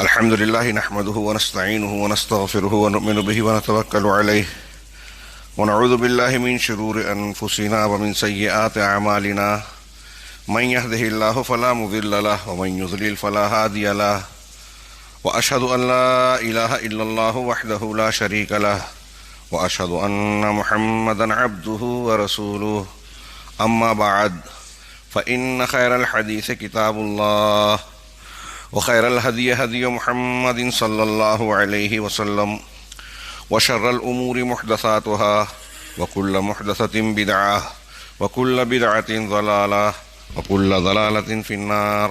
الحمد لله نحمده ونستعينه ونستغفره ونؤمن به ونتوكل عليه ونعوذ بالله من شرور أنفسنا ومن سيئات أعمالنا من يهده الله فلا مضل له ومن يضلل فلا هادي له وأشهد أن لا إله إلا الله وحده لا شريك له وأشهد أن محمدا عبده ورسوله أما بعد فإن خير الحديث كتاب الله وخير الهدي هدي محمد صلى الله عليه وسلم وشر الأمور محدثاتها وكل محدثة بدعة وكل بدعة ضلالة وكل ضلالة في النار.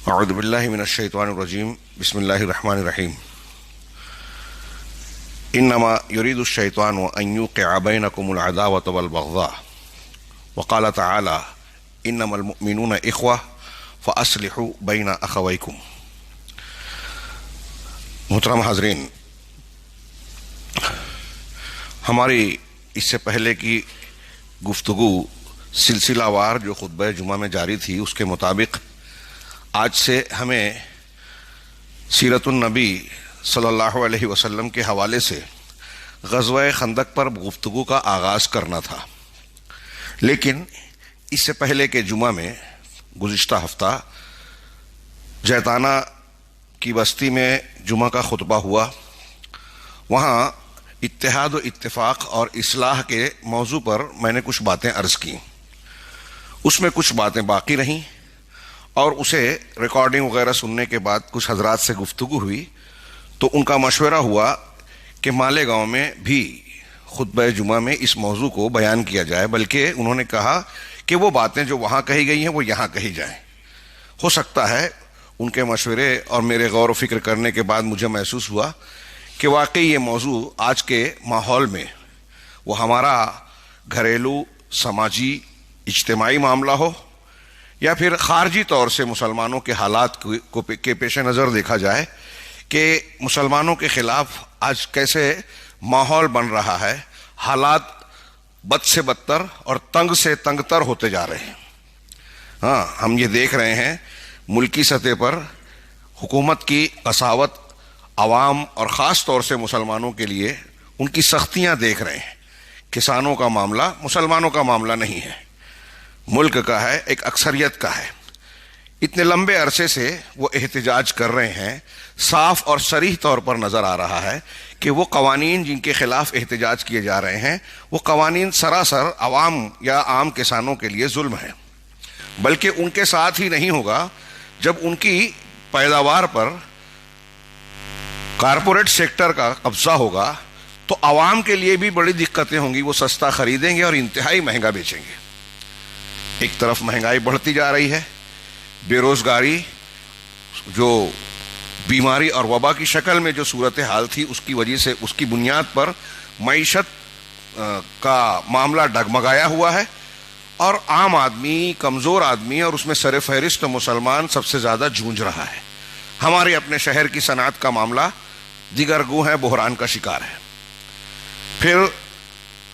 أعوذ بالله من الشيطان الرجيم. بسم الله الرحمن الرحيم. إنما يريد الشيطان أن يوقع بينكم العداوة والبغضاء وقال تعالى إنما المؤمنون إخوة فأصلحوا بين أخويكم. محترم حاضرین، ہماری اس سے پہلے کی گفتگو سلسلہ وار جو خطبہ جمعہ میں جاری تھی اس کے مطابق آج سے ہمیں سیرت النبی صلی اللہ علیہ وسلم کے حوالے سے غزوہ خندق پر گفتگو کا آغاز کرنا تھا، لیکن اس سے پہلے کے جمعہ میں گزشتہ ہفتہ جیتانہ کی بستی میں جمعہ کا خطبہ ہوا. وہاں اتحاد و اتفاق اور اصلاح کے موضوع پر میں نے کچھ باتیں عرض کی. اس میں کچھ باتیں باقی رہیں اور اسے ریکارڈنگ وغیرہ سننے کے بعد کچھ حضرات سے گفتگو ہوئی تو ان کا مشورہ ہوا کہ مالیگاؤں میں بھی خطبہ جمعہ میں اس موضوع کو بیان کیا جائے، بلکہ انہوں نے کہا کہ وہ باتیں جو وہاں کہی گئی ہیں وہ یہاں کہی جائیں. ہو سکتا ہے ان کے مشورے اور میرے غور و فکر کرنے کے بعد مجھے محسوس ہوا کہ واقعی یہ موضوع آج کے ماحول میں وہ ہمارا گھریلو، سماجی، اجتماعی معاملہ ہو یا پھر خارجی طور سے مسلمانوں کے حالات کے پیش نظر دیکھا جائے کہ مسلمانوں کے خلاف آج کیسے ماحول بن رہا ہے، حالات بد سے بدتر اور تنگ سے تنگ تر ہوتے جا رہے ہیں. ہاں، ہم یہ دیکھ رہے ہیں ملکی سطح پر حکومت کی قساوت عوام اور خاص طور سے مسلمانوں کے لیے ان کی سختیاں دیکھ رہے ہیں. کسانوں کا معاملہ مسلمانوں کا معاملہ نہیں ہے، ملک کا ہے، ایک اکثریت کا ہے. اتنے لمبے عرصے سے وہ احتجاج کر رہے ہیں. صاف اور صریح طور پر نظر آ رہا ہے کہ وہ قوانین جن کے خلاف احتجاج کیے جا رہے ہیں وہ قوانین سراسر عوام یا عام کسانوں کے لیے ظلم ہے. بلکہ ان کے ساتھ ہی نہیں ہوگا، جب ان کی پیداوار پر کارپوریٹ سیکٹر کا قبضہ ہوگا تو عوام کے لیے بھی بڑی دقتیں ہوں گی. وہ سستا خریدیں گے اور انتہائی مہنگا بیچیں گے. ایک طرف مہنگائی بڑھتی جا رہی ہے، بے روزگاری جو بیماری اور وبا کی شکل میں جو صورتحال تھی اس کی وجہ سے اس کی بنیاد پر معیشت کا معاملہ ڈگمگایا ہوا ہے اور عام آدمی، کمزور آدمی اور اس میں سر فہرست مسلمان سب سے زیادہ جونج رہا ہے. ہمارے اپنے شہر کی صنعت کا معاملہ دیگر گو ہے، بحران کا شکار ہے. پھر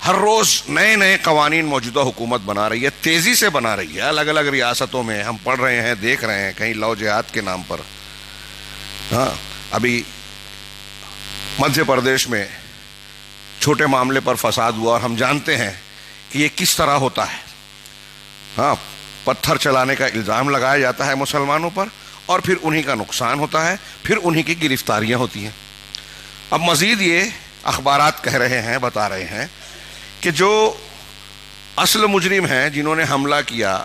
ہر روز نئے نئے قوانین موجودہ حکومت بنا رہی ہے، تیزی سے بنا رہی ہے. الگ الگ ریاستوں میں ہم پڑھ رہے ہیں، دیکھ رہے ہیں، کہیں لو جہاد کے نام پر. ہاں، ابھی مدھیہ پردیش میں چھوٹے معاملے پر فساد ہوا اور ہم جانتے ہیں کہ یہ کس طرح ہوتا ہے. ہاں، پتھر چلانے کا الزام لگایا جاتا ہے مسلمانوں پر اور پھر انہی کا نقصان ہوتا ہے، پھر انہی کی گرفتاریاں ہوتی ہیں. اب مزید یہ اخبارات کہہ رہے ہیں، بتا رہے ہیں کہ جو اصل مجرم ہیں جنہوں نے حملہ کیا،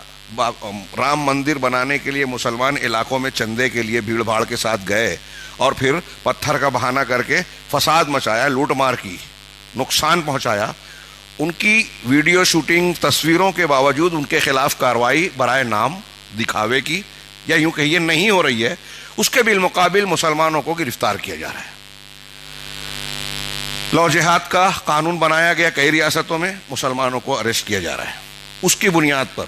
رام مندر بنانے کے لیے مسلمان علاقوں میں چندے کے لیے بھیڑ بھاڑ کے ساتھ گئے اور پھر پتھر کا بہانہ کر کے فساد مچایا، لوٹ مار کی، نقصان پہنچایا، ان کی ویڈیو شوٹنگ تصویروں کے باوجود ان کے خلاف کارروائی برائے نام دکھاوے کی یا یوں کہیے نہیں ہو رہی ہے، اس کے بالمقابل مسلمانوں کو گرفتار کیا جا رہا ہے. لو جہاد کا قانون بنایا گیا کئی ریاستوں میں، مسلمانوں کو اریسٹ کیا جا رہا ہے. اس کی بنیاد پر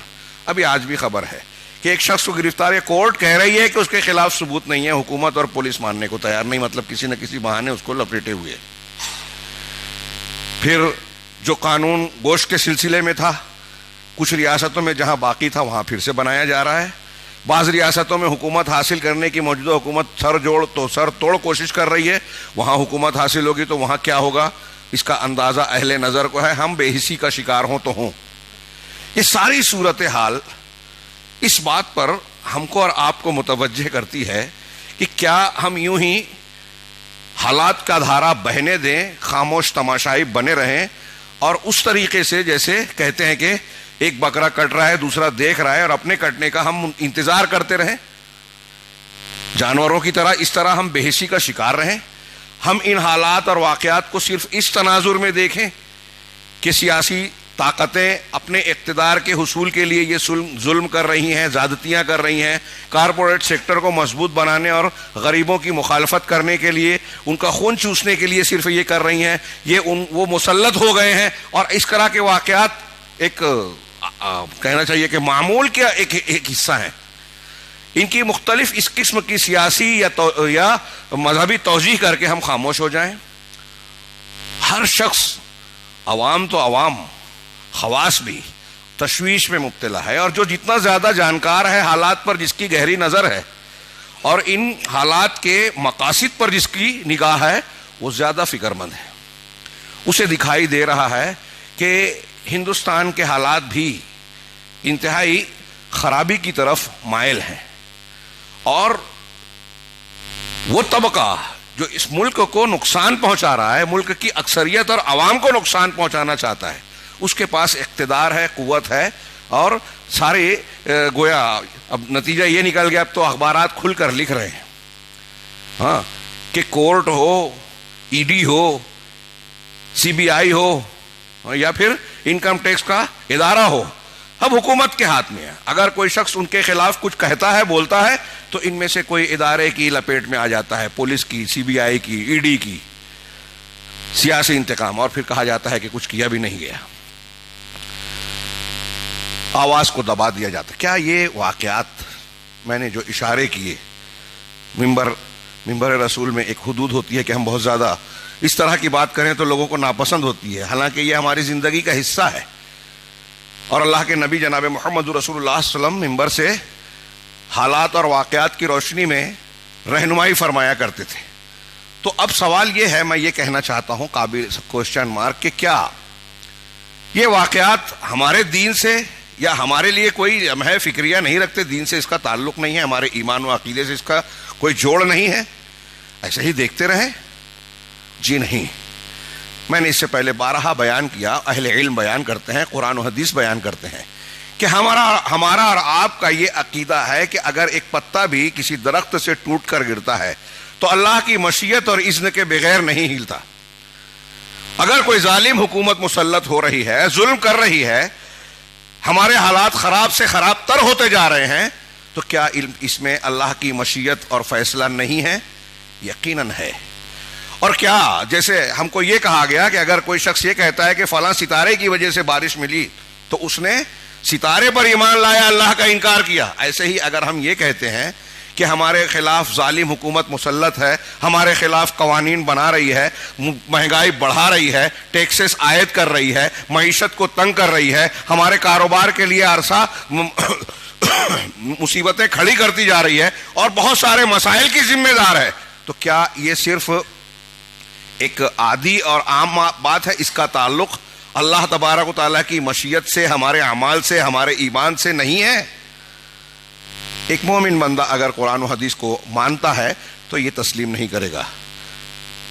ابھی آج بھی خبر ہے کہ ایک شخص کو گرفتار ہے، کورٹ کہہ رہی ہے کہ اس کے خلاف ثبوت نہیں ہے، حکومت اور پولیس ماننے کو تیار نہیں، مطلب کسی نہ کسی بہانے اس کو لپیٹے ہوئے. پھر جو قانون گوشت کے سلسلے میں تھا کچھ ریاستوں میں جہاں باقی تھا وہاں پھر سے بنایا جا رہا ہے. بعض ریاستوں میں حکومت حاصل کرنے کی موجودہ حکومت سر توڑ کوشش کر رہی ہے، وہاں حکومت حاصل ہوگی تو وہاں کیا ہوگا اس کا اندازہ اہل نظر کو ہے، ہم بے حسی کا شکار ہوں تو ہوں۔ یہ ساری صورتحال اس بات پر ہم کو اور آپ کو متوجہ کرتی ہے کہ کیا ہم یوں ہی حالات کا دھارا بہنے دیں، خاموش تماشائی بنے رہیں، اور اس طریقے سے جیسے کہتے ہیں کہ ایک بکرا کٹ رہا ہے دوسرا دیکھ رہا ہے اور اپنے کٹنے کا ہم انتظار کرتے رہیں، جانوروں کی طرح اس طرح ہم بے حسی کا شکار رہیں؟ ہم ان حالات اور واقعات کو صرف اس تناظر میں دیکھیں کہ سیاسی طاقتیں اپنے اقتدار کے حصول کے لیے یہ ظلم کر رہی ہیں، زیادتیاں کر رہی ہیں، کارپوریٹ سیکٹر کو مضبوط بنانے اور غریبوں کی مخالفت کرنے کے لیے، ان کا خون چوسنے کے لیے صرف یہ کر رہی ہیں، وہ مسلط ہو گئے ہیں، اور اس طرح کے واقعات ایک کہنا چاہیے کہ معمول کا ایک حصہ ہیں۔ ان کی مختلف اس قسم کی سیاسی یا مذہبی توجیہ کر کے ہم خاموش ہو جائیں؟ ہر شخص، عوام تو عوام، خواص بھی تشویش میں مبتلا ہے، اور جو جتنا زیادہ جانکار ہے حالات پر، جس کی گہری نظر ہے اور ان حالات کے مقاصد پر جس کی نگاہ ہے، وہ زیادہ فکر مند ہے۔ اسے دکھائی دے رہا ہے کہ ہندوستان کے حالات بھی انتہائی خرابی کی طرف مائل ہیں، اور وہ طبقہ جو اس ملک کو نقصان پہنچا رہا ہے، ملک کی اکثریت اور عوام کو نقصان پہنچانا چاہتا ہے، اس کے پاس اقتدار ہے، قوت ہے، اور سارے گویا اب نتیجہ یہ نکل گیا، اب تو اخبارات کھل کر لکھ رہے ہیں ہاں کہ کورٹ ہو، ای ڈی ہو، سی بی آئی ہو، یا پھر انکم ٹیکس کا ادارہ ہو، اب حکومت کے ہاتھ میں ہے۔ اگر کوئی شخص ان کے خلاف کچھ کہتا ہے، بولتا ہے، تو ان میں سے کوئی ادارے کی لپیٹ میں آ جاتا ہے، پولیس کی، سی بی آئی کی، ای ڈی کی، سیاسی انتقام، اور پھر کہا جاتا ہے کہ کچھ کیا بھی نہیں گیا، آواز کو دبا دیا جاتا ہے۔ کیا یہ واقعات میں نے جو اشارے کیے، منبر رسول میں ایک حدود ہوتی ہے کہ ہم بہت زیادہ اس طرح کی بات کریں تو لوگوں کو ناپسند ہوتی ہے، حالانکہ یہ ہماری زندگی کا حصہ ہے، اور اللہ کے نبی جناب محمد رسول اللہ صلی اللہ علیہ وسلم منبر سے حالات اور واقعات کی روشنی میں رہنمائی فرمایا کرتے تھے۔ تو اب سوال یہ ہے، میں یہ کہنا چاہتا ہوں قابل کوشچن مارک، کہ کیا یہ واقعات ہمارے دین سے یا ہمارے لیے کوئی ہے فکریہ نہیں رکھتے، دین سے اس کا تعلق نہیں ہے، ہمارے ایمان و عقیدے سے اس کا کوئی جوڑ نہیں ہے، ایسے ہی دیکھتے رہیں؟ جی نہیں۔ میں نے اس سے پہلے بارہا بیان کیا، اہل علم بیان کرتے ہیں، قرآن و حدیث بیان کرتے ہیں کہ ہمارا اور آپ کا یہ عقیدہ ہے کہ اگر ایک پتا بھی کسی درخت سے ٹوٹ کر گرتا ہے تو اللہ کی مشیت اور اذن کے بغیر نہیں ہلتا۔ اگر کوئی ظالم حکومت مسلط ہو رہی ہے، ظلم کر رہی ہے، ہمارے حالات خراب سے خراب تر ہوتے جا رہے ہیں، تو کیا اس میں اللہ کی مشیت اور فیصلہ نہیں ہے؟ یقیناً ہے۔ اور کیا جیسے ہم کو یہ کہا گیا کہ اگر کوئی شخص یہ کہتا ہے کہ فلاں ستارے کی وجہ سے بارش ملی تو اس نے ستارے پر ایمان لایا، اللہ کا انکار کیا، ایسے ہی اگر ہم یہ کہتے ہیں کہ ہمارے خلاف ظالم حکومت مسلط ہے، ہمارے خلاف قوانین بنا رہی ہے، مہنگائی بڑھا رہی ہے، ٹیکسز عائد کر رہی ہے، معیشت کو تنگ کر رہی ہے، ہمارے کاروبار کے لیے عرصہ مصیبتیں کھڑی کرتی جا رہی ہے، اور بہت سارے مسائل کی ذمہ دار ہے، تو کیا یہ صرف ایک عادی اور عام بات ہے؟ اس کا تعلق اللہ تبارک و تعالیٰ کی مشیت سے، ہمارے اعمال سے، ہمارے ایمان سے نہیں ہے؟ ایک مومن بندہ اگر قرآن و حدیث کو مانتا ہے تو یہ تسلیم نہیں کرے گا۔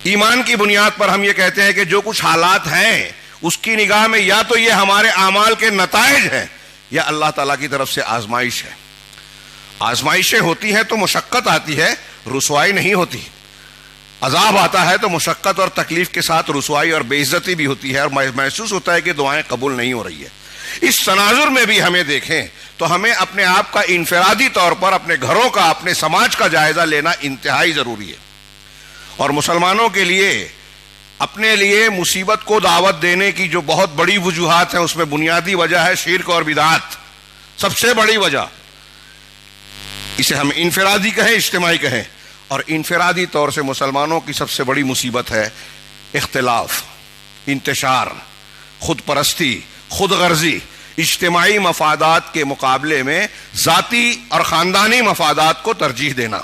ایمان کی بنیاد پر ہم یہ کہتے ہیں کہ جو کچھ حالات ہیں اس کی نگاہ میں یا تو یہ ہمارے اعمال کے نتائج ہیں یا اللہ تعالیٰ کی طرف سے آزمائش ہے۔ آزمائشیں ہوتی ہیں تو مشقت آتی ہے، رسوائی نہیں ہوتی۔ عذاب آتا ہے تو مشقت اور تکلیف کے ساتھ رسوائی اور بے عزتی بھی ہوتی ہے، اور محسوس ہوتا ہے کہ دعائیں قبول نہیں ہو رہی ہے۔ اس تناظر میں بھی ہمیں دیکھیں تو ہمیں اپنے آپ کا انفرادی طور پر، اپنے گھروں کا، اپنے سماج کا جائزہ لینا انتہائی ضروری ہے۔ اور مسلمانوں کے لیے اپنے لیے مصیبت کو دعوت دینے کی جو بہت بڑی وجوہات ہیں، اس میں بنیادی وجہ ہے شرک اور بدعات، سب سے بڑی وجہ۔ اسے ہم انفرادی کہیں، اجتماعی کہیں، اور انفرادی طور سے مسلمانوں کی سب سے بڑی مصیبت ہے اختلاف، انتشار، خود پرستی، خود غرضی۔ اجتماعی مفادات کے مقابلے میں ذاتی اور خاندانی مفادات کو ترجیح دینا.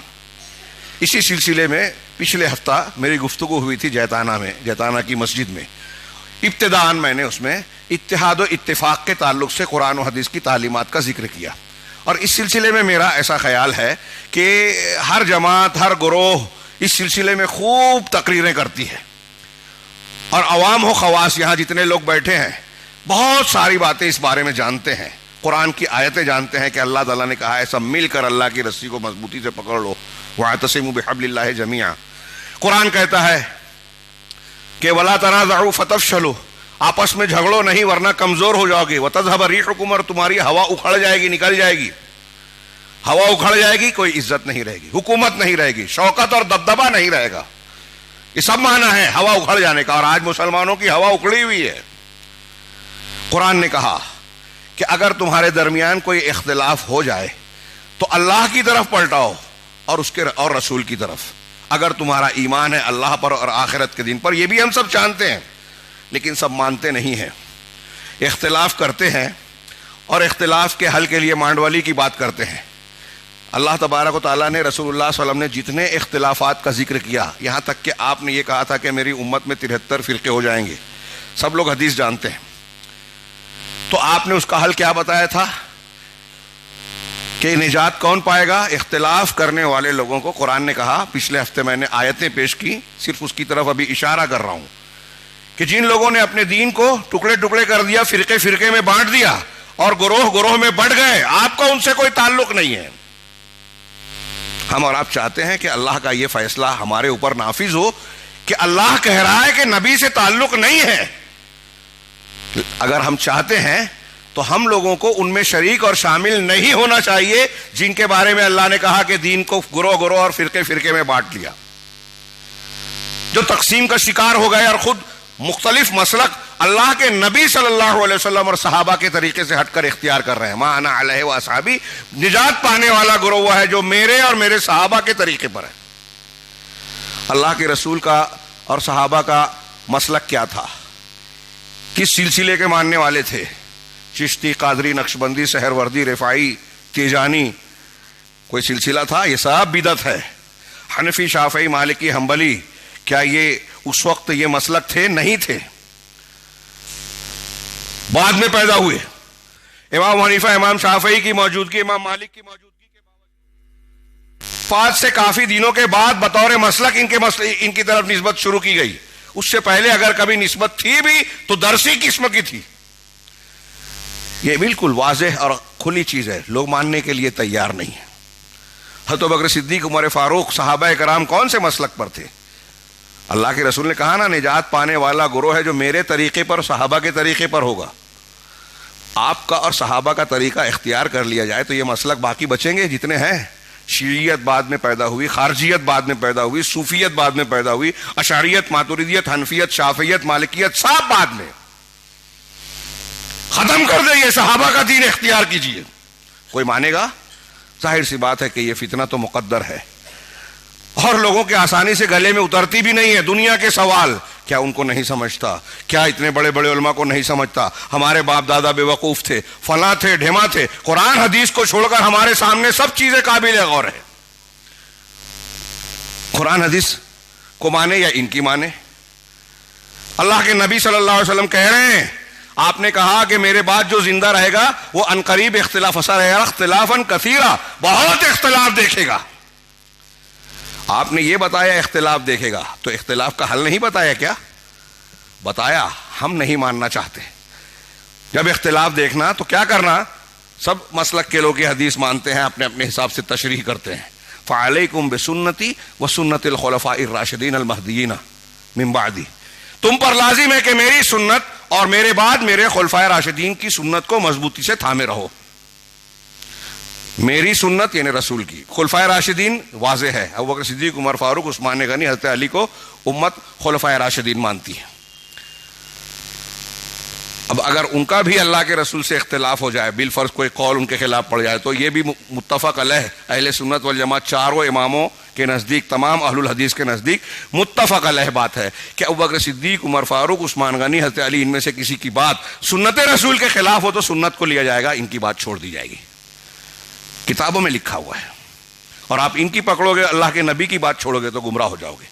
اسی سلسلے میں پچھلے ہفتہ میری گفتگو ہوئی تھی جیتانا کی مسجد میں. ابتداءً میں نے اس میں اتحاد و اتفاق کے تعلق سے قرآن و حدیث کی تعلیمات کا ذکر کیا, اور اس سلسلے میں میرا ایسا خیال ہے کہ ہر جماعت, ہر گروہ اس سلسلے میں خوب تقریریں کرتی ہے, اور عوام و خواص یہاں جتنے لوگ بیٹھے ہیں بہت ساری باتیں اس بارے میں جانتے ہیں. قرآن کی آیتیں جانتے ہیں کہ اللہ تعالیٰ نے کہا ہے سب مل کر اللہ کی رسی کو مضبوطی سے پکڑ لو, وَاعْتَصِمُوا بِحَبْلِ اللَّهِ جَمِيعًا. قرآن کہتا ہے کہ وَلَا تَنَازَعُوا فَتَفْشَلُوا, آپس میں جھگڑو نہیں ورنہ کمزور ہو جاؤ گے. وَتَذْهَبَ رِيحُكُمْ, اور تمہاری ہوا اکھڑ جائے گی, نکل جائے گی. ہوا اکھڑ جائے گی, کوئی عزت نہیں رہے گی, حکومت نہیں رہے گی, شوکت اور دبدبہ نہیں رہے گا. یہ سب معنی ہے ہوا اکھڑ جانے کا, اور آج مسلمانوں کی ہوا اکھڑی ہوئی ہے. قرآن نے کہا کہ اگر تمہارے درمیان کوئی اختلاف ہو جائے تو اللہ کی طرف پلٹاؤ اور رسول کی طرف. اگر تمہارا ایمان ہے اللہ پر اور آخرت کے دن پر, یہ بھی ہم سب جانتے ہیں, لیکن سب مانتے نہیں ہیں, اختلاف کرتے ہیں اور اختلاف کے حل کے لیے مانڈوالی کی بات کرتے ہیں. اللہ تبارک و تعالیٰ نے رسول اللہ صلی اللہ علیہ وسلم نے جتنے اختلافات کا ذکر کیا, یہاں تک کہ آپ نے یہ کہا تھا کہ میری امت میں 73 فرقے ہو جائیں گے, سب لوگ حدیث جانتے ہیں, تو آپ نے اس کا حل کیا بتایا تھا کہ نجات کون پائے گا؟ اختلاف کرنے والے لوگوں کو. قرآن نے کہا, پچھلے ہفتے میں نے آیتیں پیش کی, صرف اس کی طرف ابھی اشارہ کر رہا ہوں, کہ جن لوگوں نے اپنے دین کو ٹکڑے ٹکڑے کر دیا, فرقے فرقے میں بانٹ دیا اور گروہ گروہ میں بٹ گئے, آپ کا ان سے کوئی تعلق نہیں ہے. ہم اور آپ چاہتے ہیں کہ اللہ کا یہ فیصلہ ہمارے اوپر نافذ ہو کہ اللہ کہہ رہا ہے کہ نبی سے تعلق نہیں ہے. اگر ہم چاہتے ہیں تو ہم لوگوں کو ان میں شریک اور شامل نہیں ہونا چاہیے جن کے بارے میں اللہ نے کہا کہ دین کو گروہ گروہ اور فرقے فرقے میں بانٹ دیا, جو تقسیم کا شکار ہو گئے اور خود مختلف مسلک اللہ کے نبی صلی اللہ علیہ وسلم اور صحابہ کے طریقے سے ہٹ کر اختیار کر رہے ہیں. ما انا علیہ واصحابی, نجات پانے والا گروہ وہ ہے جو میرے اور میرے صحابہ کے طریقے پر ہے. اللہ کے رسول کا اور صحابہ کا مسلک کیا تھا, کس سلسلے کے ماننے والے تھے؟ چشتی, قادری, نقشبندی, سہروردی, رفاعی, تیجانی, کوئی سلسلہ تھا؟ یہ سب بدعت ہے. حنفی, شافعی, مالکی, حنبلی, کیا یہ اس وقت یہ مسلک تھے؟ نہیں تھے, بعد میں پیدا ہوئے. امام حنیفہ, امام شافعی کی موجودگی, امام مالک کی موجودگی کے باوجود 5 سے کافی دنوں کے بعد بطور مسلک ان کی طرف نسبت شروع کی گئی. اس سے پہلے اگر کبھی نسبت تھی بھی تو درسی قسم کی تھی. یہ بالکل واضح اور کھلی چیز ہے, لوگ ماننے کے لیے تیار نہیں ہیں. حضرت ابوبکر صدیق, عمر فاروق, صحابہ کرام کون سے مسلک پر تھے؟ اللہ کے رسول نے کہا نا, نجات پانے والا گروہ ہے جو میرے طریقے پر, صحابہ کے طریقے پر ہوگا. آپ کا اور صحابہ کا طریقہ اختیار کر لیا جائے تو یہ مسلک باقی بچیں گے جتنے ہیں. شیعیت بعد میں پیدا ہوئی, خارجیت بعد میں پیدا ہوئی, صوفیت بعد میں پیدا ہوئی, اشعریت, ماتریدیت, حنفیت, شافعیت, مالکیت, سب بعد میں. ختم کر دیں, یہ صحابہ کا دین اختیار کیجئے. کوئی مانے گا؟ ظاہر سی بات ہے کہ یہ فتنہ تو مقدر ہے اور لوگوں کے آسانی سے گلے میں اترتی بھی نہیں ہے. دنیا کے سوال کیا ان کو نہیں سمجھتا؟ کیا اتنے بڑے بڑے علماء کو نہیں سمجھتا؟ ہمارے باپ دادا بے وقوف تھے, فلاں تھے, ڈھیما تھے. قرآن حدیث کو چھوڑ کر ہمارے سامنے سب چیزیں قابل غور ہے. قرآن حدیث کو مانے یا ان کی مانے. اللہ کے نبی صلی اللہ علیہ وسلم کہہ رہے ہیں, آپ نے کہا کہ میرے بعد جو زندہ رہے گا وہ عنقریب اختلاف اثر ہے, اختلافاً کثیرا, بہت اختلاف دیکھے گا. آپ نے یہ بتایا اختلاف دیکھے گا, تو اختلاف کا حل نہیں بتایا کیا؟ بتایا, ہم نہیں ماننا چاہتے. جب اختلاف دیکھنا تو کیا کرنا؟ سب مسلک کے لوگ یہ حدیث مانتے ہیں, اپنے اپنے حساب سے تشریح کرتے ہیں. فعلیکم بسنتی وسنت الخلفاء الراشدین المہدیین من بعدی, تم پر لازم ہے کہ میری سنت اور میرے بعد میرے خلفائے راشدین کی سنت کو مضبوطی سے تھامے رہو. میری سنت یعنی رسول کی. خلفائے راشدین واضح ہے, ابوبکر صدیق, عمر فاروق, عثمان غنی, حضرت علی کو امت خلفائے راشدین مانتی ہے. اب اگر ان کا بھی اللہ کے رسول سے اختلاف ہو جائے, بالفرض کوئی قول ان کے خلاف پڑ جائے, تو یہ بھی متفق علیہ اہل سنت والجماعت چاروں اماموں کے نزدیک، تمام اہل الحدیث کے نزدیک متفق علیہ بات ہے کہ ابوبکر صدیق، عمر فاروق، عثمان غنی، حضرت علی، ان میں سے کسی کی بات سنت رسول کے خلاف ہو تو سنت کو لیا جائے گا، ان کی بات چھوڑ دی جائے گی. کتابوں میں لکھا ہوا ہے. اور آپ ان کی پکڑو گے، اللہ کے نبی کی بات چھوڑو گے تو گمراہ ہو جاؤ گے.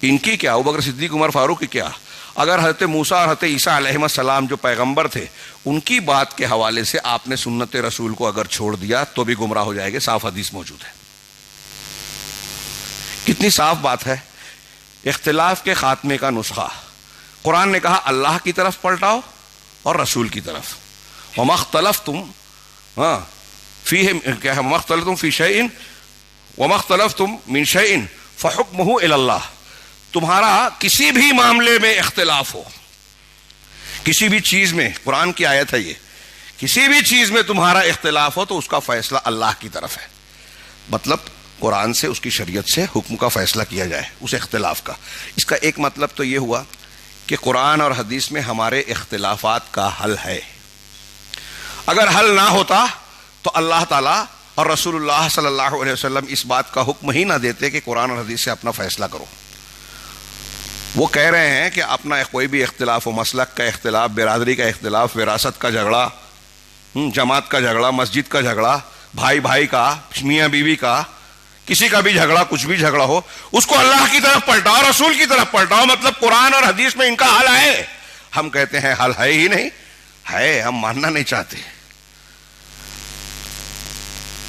ان کی کیا، ابوبکر صدیق، عمر فاروق کی کیا؟ اگر حضرت موسیٰ اور حضرت عیسیٰ علیہ السلام جو پیغمبر تھے ان کی بات کے حوالے سے آپ نے سنت رسول کو اگر چھوڑ دیا تو بھی گمراہ ہو جائے گے. صاف حدیث موجود ہے. کتنی صاف بات ہے. اختلاف کے خاتمے کا نسخہ قرآن نے کہا اللہ کی طرف پلٹاؤ اور رسول کی طرف. وما اختلفتم فی شیء وما اختلفتم من شیء فحکمہ الی اللہ. تمہارا کسی بھی معاملے میں اختلاف ہو، کسی بھی چیز میں، قرآن کی آیت ہے یہ، کسی بھی چیز میں تمہارا اختلاف ہو تو اس کا فیصلہ اللہ کی طرف ہے. مطلب قرآن سے، اس کی شریعت سے حکم کا فیصلہ کیا جائے اس اختلاف کا. اس کا ایک مطلب تو یہ ہوا کہ قرآن اور حدیث میں ہمارے اختلافات کا حل ہے. اگر حل نہ ہوتا تو اللہ تعالیٰ اور رسول اللہ صلی اللہ علیہ وسلم اس بات کا حکم ہی نہ دیتے کہ قرآن اور حدیث سے اپنا فیصلہ کرو. وہ کہہ رہے ہیں کہ اپنا کوئی بھی اختلاف ہو، مسلک کا اختلاف، برادری کا اختلاف، وراثت کا جھگڑا، جماعت کا جھگڑا، مسجد کا جھگڑا، بھائی بھائی کا، میاں بیوی کا، کسی کا بھی جھگڑا، کچھ بھی جھگڑا ہو، اس کو اللہ کی طرف پلٹاؤ، رسول کی طرف پلٹاؤ. مطلب قرآن اور حدیث میں ان کا حل ہے. ہم کہتے ہیں حل ہے ہی نہیں، ہے، ہم ماننا نہیں چاہتے.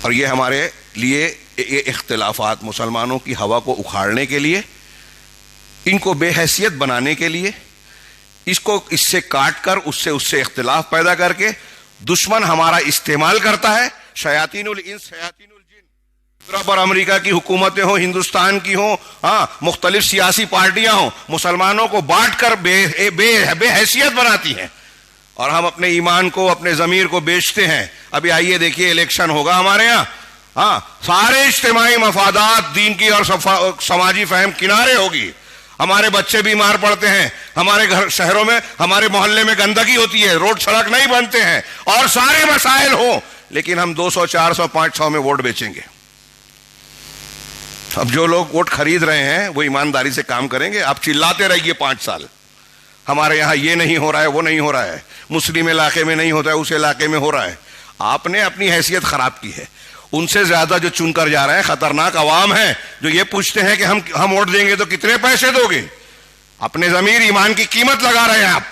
اور یہ ہمارے لیے یہ اختلافات مسلمانوں کی ہوا کو اکھاڑنے کے لیے، ان کو بے حیثیت بنانے کے لیے، اس سے کاٹ کر اس سے اختلاف پیدا کر کے دشمن ہمارا استعمال کرتا ہے. شیاطین الانس، شیاطین الجن، یورپ اور امریکہ کی حکومتیں ہوں، ہندوستان کی ہوں، مختلف سیاسی پارٹیاں ہوں، مسلمانوں کو بانٹ کر بے حیثیت بناتی ہیں اور ہم اپنے ایمان کو، اپنے ضمیر کو بیچتے ہیں. ابھی آئیے دیکھیے الیکشن ہوگا ہمارے یہاں، سارے اجتماعی مفادات، دین کی اور سماجی فہم کنارے ہوگی. ہمارے بچے بیمار پڑتے ہیں، ہمارے گھر، شہروں میں، ہمارے محلے میں گندگی ہوتی ہے، روڈ سڑک نہیں بنتے ہیں، اور سارے مسائل ہوں، لیکن ہم 200، 400، 500 میں ووٹ بیچیں گے. اب جو لوگ ووٹ خرید رہے ہیں وہ ایمانداری سے کام کریں گے. آپ چلاتے رہیے 5 سال، ہمارے یہاں یہ نہیں ہو رہا ہے، وہ نہیں ہو رہا ہے، مسلم علاقے میں نہیں ہوتا ہے، اس علاقے میں ہو رہا ہے. آپ نے اپنی حیثیت خراب کی ہے. ان سے زیادہ جو چن کر جا رہے ہیں خطرناک عوام ہیں، جو یہ پوچھتے ہیں کہ ہم ووٹ دیں گے تو کتنے پیسے دو گے. اپنے ضمیر، ایمان کی قیمت لگا رہے ہیں آپ.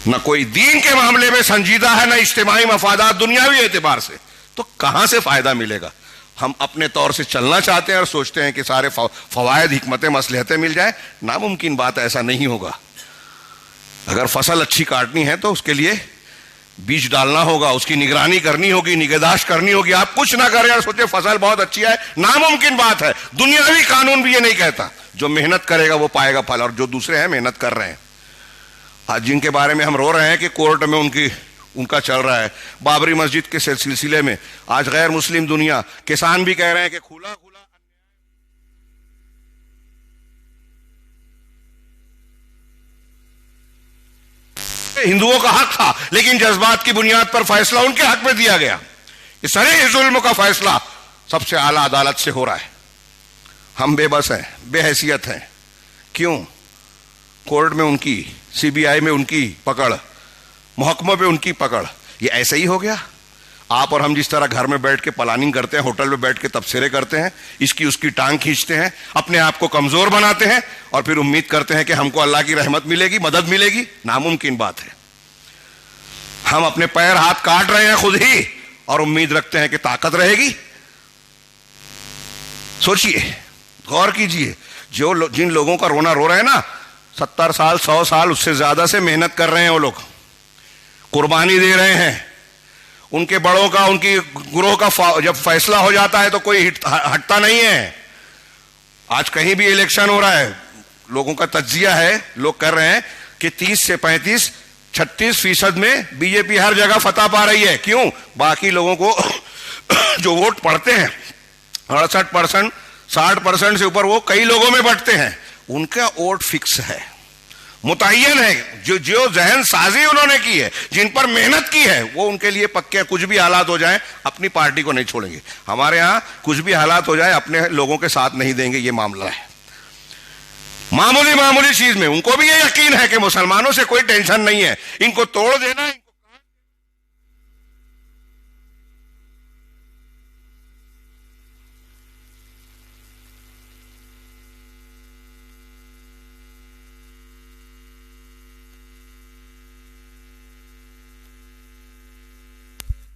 نہ کوئی دین کے معاملے میں سنجیدہ ہے، نہ اجتماعی مفادات دنیاوی اعتبار سے. تو کہاں سے فائدہ ملے گا؟ ہم اپنے طور سے چلنا چاہتے ہیں اور سوچتے ہیں کہ سارے فوائد، حکمتیں، مصلحتیں مل جائیں. ناممکن بات، ایسا نہیں ہوگا. اگر فصل اچھی کاٹنی ہے تو اس کے لیے بیج ڈالنا ہوگا، اس کی نگرانی کرنی ہوگی، نگہداشت کرنی ہوگی. آپ کچھ نہ کریں اور سوچیں فصل بہت اچھی ہے، ناممکن بات ہے. دنیاوی قانون بھی یہ نہیں کہتا. جو محنت کرے گا وہ پائے گا پھل، اور جو دوسرے ہیں محنت کر رہے ہیں، آج جن کے بارے میں ہم رو رہے ہیں کہ کورٹ میں ان کا چل رہا ہے، بابری مسجد کے سلسلے میں آج غیر مسلم دنیا، کسان بھی کہہ رہے ہیں کہ کھلا ہندوؤں کا حق تھا، لیکن جذبات کی بنیاد پر فیصلہ ان کے حق میں دیا گیا. اس صریح ظلم کا فیصلہ سب سے اعلیٰ عدالت سے ہو رہا ہے. ہم بے بس ہیں، بے حیثیت ہیں. کیوں؟ کورٹ میں ان کی، CBI میں ان کی پکڑ، محکموں پہ ان کی پکڑ. یہ ایسے ہی ہو گیا. آپ اور ہم جس طرح گھر میں بیٹھ کے پلاننگ کرتے ہیں، ہوٹل میں بیٹھ کے تبصرے کرتے ہیں، اس کی ٹانگ کھینچتے ہیں، اپنے آپ کو کمزور بناتے ہیں اور پھر امید کرتے ہیں کہ ہم کو اللہ کی رحمت ملے گی، مدد ملے گی. ناممکن بات ہے. ہم اپنے پیر ہاتھ کاٹ رہے ہیں خود ہی اور امید رکھتے ہیں کہ طاقت رہے گی. سوچئے، غور کیجئے، جن لوگوں کا رونا رو رہے ہیں نا، 70 سال 100 سال اس سے زیادہ سے محنت کر رہے ہیں، وہ لوگ قربانی دے رہے ہیں. ان کے بڑوں کا، ان کی گروہ کا جب فیصلہ ہو جاتا ہے تو کوئی ہٹتا نہیں ہے. آج کہیں بھی الیکشن ہو رہا ہے، لوگوں کا تجزیہ ہے، لوگ کر رہے ہیں کہ 30 سے 35 36% میں BJP ہر جگہ فتح پا رہی ہے. کیوں؟ باقی لوگوں کو جو ووٹ پڑتے ہیں 68% 60% سے اوپر وہ کئی لوگوں میں بٹتے ہیں، ان کا ووٹ فکس ہے. متعین ہے، جو ذہن سازی انہوں نے کی ہے، جن پر محنت کی ہے، وہ ان کے لیے پکے. کچھ بھی حالات ہو جائیں اپنی پارٹی کو نہیں چھوڑیں گے. ہمارے ہاں کچھ بھی حالات ہو جائے اپنے لوگوں کے ساتھ نہیں دیں گے. یہ معاملہ ہے معمولی چیز میں. ان کو بھی یہ یقین ہے کہ مسلمانوں سے کوئی ٹینشن نہیں ہے، ان کو توڑ دینا ہے.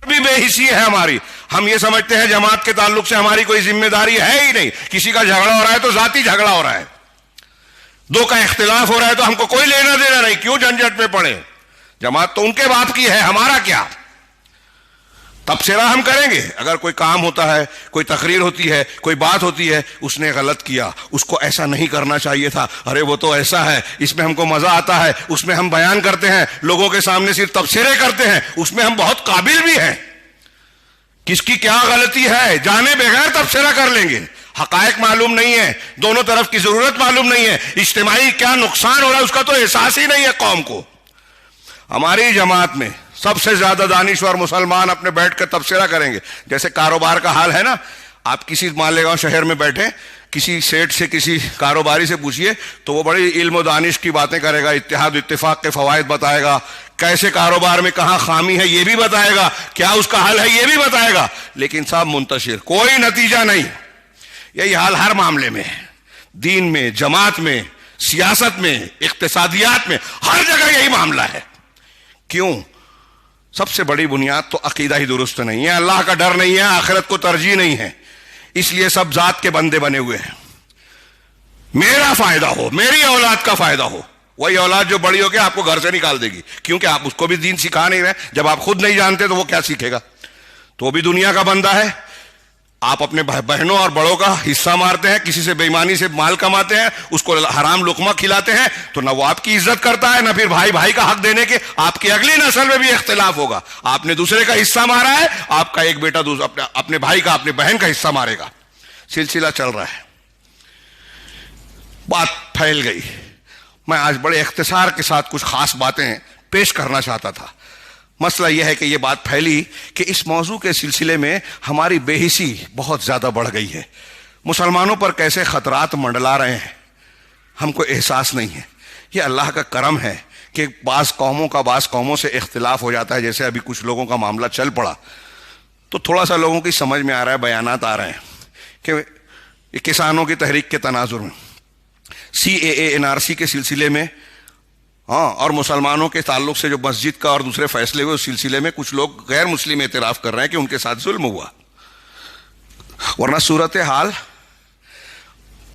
بھی بے حسی ہے ہماری. ہم یہ سمجھتے ہیں جماعت کے تعلق سے ہماری کوئی ذمہ داری ہے ہی نہیں. کسی کا جھگڑا ہو رہا ہے تو ذاتی جھگڑا ہو رہا ہے، دو کا اختلاف ہو رہا ہے تو ہم کو کوئی لینا دینا نہیں. کیوں جھنجھٹ میں پڑے؟ جماعت تو ان کے باپ کی ہے، ہمارا کیا؟ تبصرہ ہم کریں گے. اگر کوئی کام ہوتا ہے، کوئی تقریر ہوتی ہے، کوئی بات ہوتی ہے، اس نے غلط کیا، اس کو ایسا نہیں کرنا چاہیے تھا، ارے وہ تو ایسا ہے، اس میں ہم کو مزہ آتا ہے، اس میں ہم بیان کرتے ہیں، لوگوں کے سامنے صرف تبصرے کرتے ہیں، اس میں ہم بہت قابل بھی ہیں. کس کی کیا غلطی ہے جانے بغیر تبصرہ کر لیں گے. حقائق معلوم نہیں ہے، دونوں طرف کی ضرورت معلوم نہیں ہے، اجتماعی کیا نقصان ہو رہا ہے اس کا تو احساس ہی نہیں ہے قوم کو. ہماری جماعت میں سب سے زیادہ دانشور مسلمان اپنے بیٹھ کر تبصرہ کریں گے. جیسے کاروبار کا حال ہے نا، آپ کسی مالیگاؤں شہر میں بیٹھے، کسی سیٹ سے کسی کاروباری سے پوچھئے تو وہ بڑی علم و دانش کی باتیں کرے گا، اتحاد و اتفاق کے فوائد بتائے گا، کیسے کاروبار میں کہاں خامی ہے یہ بھی بتائے گا، کیا اس کا حل ہے یہ بھی بتائے گا. لیکن صاحب منتشر، کوئی نتیجہ نہیں. یہی حال ہر معاملے میں، دین میں، جماعت میں، سیاست میں، اقتصادیات میں، ہر جگہ یہی معاملہ ہے. کیوں؟ سب سے بڑی بنیاد تو عقیدہ ہی درست نہیں ہے، اللہ کا ڈر نہیں ہے، آخرت کو ترجیح نہیں ہے. اس لیے سب ذات کے بندے بنے ہوئے ہیں. میرا فائدہ ہو، میری اولاد کا فائدہ ہو. وہی اولاد جو بڑی ہو کے آپ کو گھر سے نکال دے گی، کیونکہ آپ اس کو بھی دین سکھا نہیں رہے. جب آپ خود نہیں جانتے تو وہ کیا سیکھے گا؟ تو وہ بھی دنیا کا بندہ ہے. آپ اپنے بہنوں اور بڑوں کا حصہ مارتے ہیں، کسی سے بے ایمانی سے مال کماتے ہیں، اس کو حرام لقمہ کھلاتے ہیں، تو نہ وہ آپ کی عزت کرتا ہے، نہ پھر بھائی بھائی کا حق دینے کے. آپ کی اگلی نسل میں بھی اختلاف ہوگا. آپ نے دوسرے کا حصہ مارا ہے، آپ کا ایک بیٹا اپنے بھائی کا، اپنے بہن کا حصہ مارے گا. سلسلہ چل رہا ہے. بات پھیل گئی. میں آج بڑے اختصار کے ساتھ کچھ خاص باتیں پیش کرنا چاہتا تھا. مسئلہ یہ ہے کہ یہ بات پھیلی کہ اس موضوع کے سلسلے میں ہماری بے حسی بہت زیادہ بڑھ گئی ہے. مسلمانوں پر کیسے خطرات منڈلا رہے ہیں ہم کو احساس نہیں ہے. یہ اللہ کا کرم ہے کہ بعض قوموں کا بعض قوموں سے اختلاف ہو جاتا ہے. جیسے ابھی کچھ لوگوں کا معاملہ چل پڑا تو تھوڑا سا لوگوں کی سمجھ میں آ رہا ہے، بیانات آ رہے ہیں کہ کسانوں کی تحریک کے تناظر میں، CAA NRC کے سلسلے میں، اور مسلمانوں کے تعلق سے جو مسجد کا اور دوسرے فیصلے ہوئے اس سلسلے میں کچھ لوگ غیر مسلم اعتراف کر رہے ہیں کہ ان کے ساتھ ظلم ہوا. ورنہ صورتحال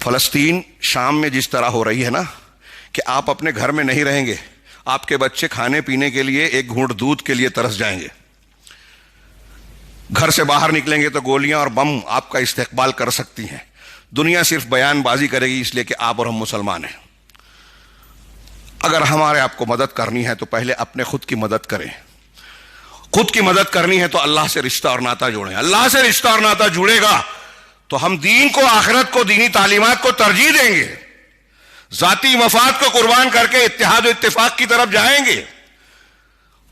فلسطین شام میں جس طرح ہو رہی ہے نا، کہ آپ اپنے گھر میں نہیں رہیں گے، آپ کے بچے کھانے پینے کے لیے ایک گھونٹ دودھ کے لیے ترس جائیں گے. گھر سے باہر نکلیں گے تو گولیاں اور بم آپ کا استقبال کر سکتی ہیں. دنیا صرف بیان بازی کرے گی اس لیے کہ آپ اور ہم مسلمان ہیں. اگر ہمارے آپ کو مدد کرنی ہے تو پہلے اپنے خود کی مدد کریں. خود کی مدد کرنی ہے تو اللہ سے رشتہ اور ناطہ جوڑیں. اللہ سے رشتہ اور ناطہ جڑے گا تو ہم دین کو، آخرت کو، دینی تعلیمات کو ترجیح دیں گے، ذاتی مفاد کو قربان کر کے اتحاد و اتفاق کی طرف جائیں گے.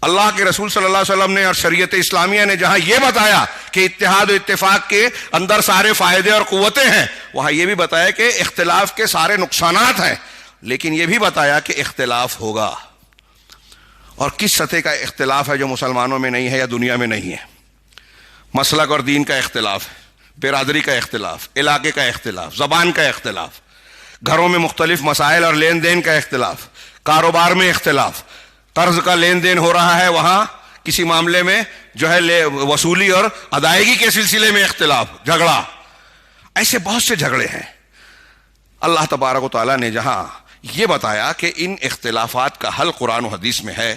اللہ کے رسول صلی اللہ علیہ وسلم نے اور شریعت اسلامیہ نے جہاں یہ بتایا کہ اتحاد و اتفاق کے اندر سارے فائدے اور قوتیں ہیں، وہاں یہ بھی بتایا کہ اختلاف کے سارے نقصانات ہیں، لیکن یہ بھی بتایا کہ اختلاف ہوگا. اور کس سطح کا اختلاف ہے جو مسلمانوں میں نہیں ہے یا دنیا میں نہیں ہے؟ مسلک اور دین کا اختلاف، برادری کا اختلاف، علاقے کا اختلاف، زبان کا اختلاف، گھروں میں مختلف مسائل اور لین دین کا اختلاف، کاروبار میں اختلاف، قرض کا لین دین ہو رہا ہے وہاں کسی معاملے میں جو ہے وصولی اور ادائیگی کے سلسلے میں اختلاف، جھگڑا. ایسے بہت سے جھگڑے ہیں. اللہ تبارک و تعالیٰ نے جہاں یہ بتایا کہ ان اختلافات کا حل قرآن و حدیث میں ہے،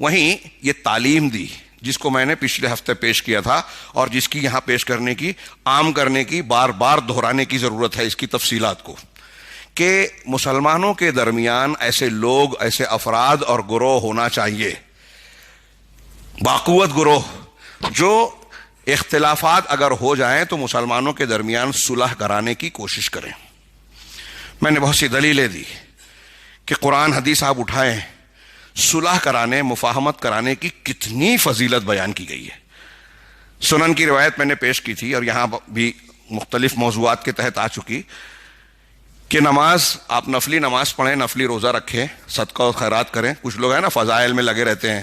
وہیں یہ تعلیم دی جس کو میں نے پچھلے ہفتے پیش کیا تھا اور جس کی یہاں پیش کرنے کی، عام کرنے کی، بار بار دہرانے کی ضرورت ہے اس کی تفصیلات کو، کہ مسلمانوں کے درمیان ایسے لوگ، ایسے افراد اور گروہ ہونا چاہیے، باقوت گروہ، جو اختلافات اگر ہو جائیں تو مسلمانوں کے درمیان صلح کرانے کی کوشش کریں. میں نے بہت سی دلیلیں دی کہ قرآن حدیث آپ اٹھائیں، صلح کرانے، مفاہمت کرانے کی کتنی فضیلت بیان کی گئی ہے۔ سنن کی روایت میں نے پیش کی تھی اور یہاں بھی مختلف موضوعات کے تحت آ چکی کہ نماز، آپ نفلی نماز پڑھیں، نفلی روزہ رکھیں، صدقہ و خیرات کریں۔ کچھ لوگ ہیں نا فضائل میں لگے رہتے ہیں،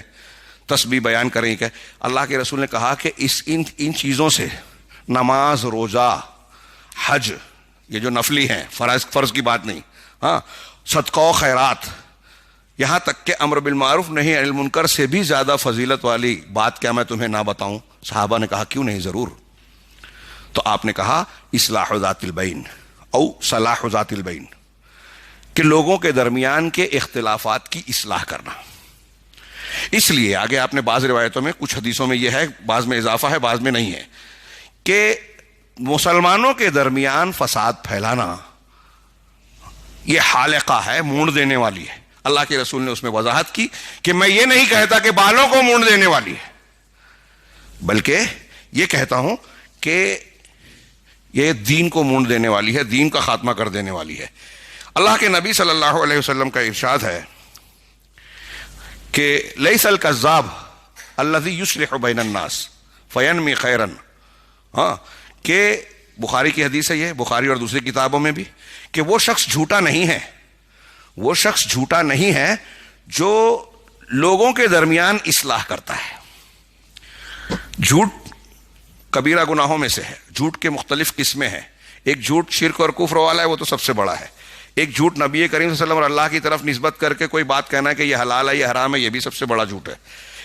تسبیح بیان کریں کہ اللہ کے رسول نے کہا کہ ان چیزوں سے، نماز، روزہ، حج، یہ جو نفلی ہیں، فرض کی بات نہیں، ہاں، صدقہ و خیرات، یہاں تک کہ امر بالمعروف نہی عن المنکر سے بھی زیادہ فضیلت والی بات کیا میں تمہیں نہ بتاؤں؟ صحابہ نے کہا کیوں نہیں، ضرور۔ تو آپ نے کہا اصلاح ذات البین او صلاح ذات البین، کہ لوگوں کے درمیان کے اختلافات کی اصلاح کرنا۔ اس لیے آگے آپ نے بعض روایتوں میں، کچھ حدیثوں میں یہ ہے، بعض میں اضافہ ہے، بعض میں نہیں ہے، کہ مسلمانوں کے درمیان فساد پھیلانا یہ حالقہ ہے، مونڈ دینے والی ہے۔ اللہ کے رسول نے اس میں وضاحت کی کہ میں یہ نہیں کہتا کہ بالوں کو مونڈ دینے والی ہے، بلکہ یہ کہتا ہوں کہ یہ دین کو مونڈ دینے والی ہے، دین کا خاتمہ کر دینے والی ہے۔ اللہ کے نبی صلی اللہ علیہ وسلم کا ارشاد ہے کہ لیس الکذاب الذی یصلح بین الناس فینمی خیرا، ہاں، کہ بخاری کی حدیث ہے یہ، بخاری اور دوسری کتابوں میں بھی، کہ وہ شخص جھوٹا نہیں ہے، وہ شخص جھوٹا نہیں ہے جو لوگوں کے درمیان اصلاح کرتا ہے۔ جھوٹ کبیرہ گناہوں میں سے ہے۔ جھوٹ کے مختلف قسمیں ہیں۔ ایک جھوٹ شرک اور کفر والا ہے، وہ تو سب سے بڑا ہے۔ ایک جھوٹ نبی کریم صلی اللہ علیہ وسلم اور اللہ کی طرف نسبت کر کے کوئی بات کہنا ہے کہ یہ حلال ہے، یہ حرام ہے، یہ بھی سب سے بڑا جھوٹ ہے۔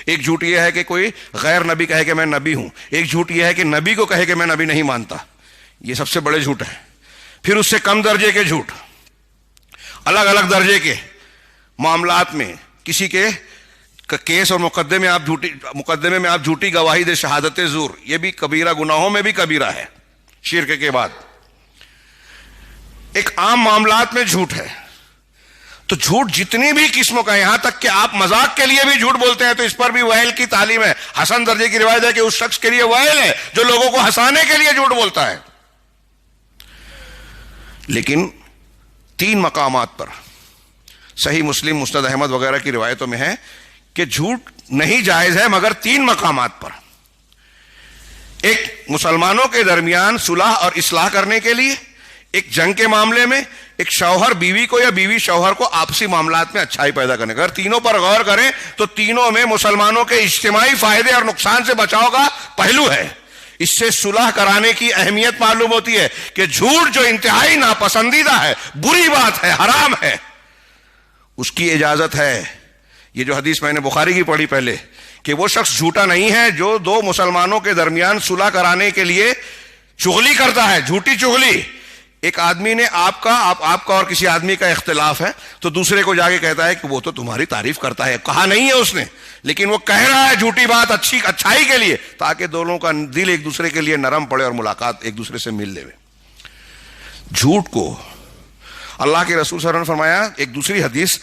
ایک جھوٹ یہ ہے کہ کوئی غیر نبی کہے کہ میں نبی ہوں۔ ایک جھوٹ یہ ہے کہ نبی کو کہے کہ میں نبی نہیں مانتا۔ یہ سب سے بڑے جھوٹ ہیں۔ پھر اس سے کم درجے کے جھوٹ، الگ الگ درجے کے معاملات میں کسی کے کیس اور مقدمے میں آپ جھوٹی گواہی دے، شہادت زور، یہ بھی کبیرہ گناہوں میں بھی کبیرہ ہے شرک کے بعد۔ ایک عام معاملات میں جھوٹ ہے۔ تو جھوٹ جتنی بھی قسموں کا، یہاں تک کہ آپ مذاق کے لیے بھی جھوٹ بولتے ہیں تو اس پر بھی ویل کی تعلیم ہے۔ حسن درجے کی روایت ہے کہ اس شخص کے لیے ویل ہے جو لوگوں کو ہنسانے کے لیے جھوٹ بولتا ہے۔ لیکن 3 مقامات پر صحیح مسلم، مسند احمد وغیرہ کی روایتوں میں ہے کہ جھوٹ نہیں جائز ہے مگر 3 مقامات پر۔ ایک مسلمانوں کے درمیان صلح اور اصلاح کرنے کے لیے، ایک جنگ کے معاملے میں، ایک شوہر بیوی کو یا بیوی شوہر کو آپسی معاملات میں اچھائی پیدا کرنے کا۔ اگر تینوں پر غور کریں تو تینوں میں مسلمانوں کے اجتماعی فائدے اور نقصان سے بچاؤ کا پہلو ہے۔ اس سے صلح کرانے کی اہمیت معلوم ہوتی ہے کہ جھوٹ جو انتہائی ناپسندیدہ ہے، بری بات ہے، حرام ہے، اس کی اجازت ہے۔ یہ جو حدیث میں نے بخاری کی پڑھی پہلے، کہ وہ شخص جھوٹا نہیں ہے جو 2 مسلمانوں کے درمیان صلح کرانے کے لیے چغلی کرتا ہے، جھوٹی چغلی۔ ایک آدمی نے آپ کا اور کسی آدمی کا اختلاف ہے تو دوسرے کو جا کے کہتا ہے کہ وہ تو تمہاری تعریف کرتا ہے، کہا نہیں ہے اس نے، لیکن وہ کہہ رہا ہے جھوٹی بات اچھائی کے لیے، تاکہ دونوں کا دل ایک دوسرے کے لیے نرم پڑے اور ملاقات ایک دوسرے سے مل لے۔ جھوٹ کو اللہ کے رسول صلی اللہ علیہ وسلم نے فرمایا، ایک دوسری حدیث،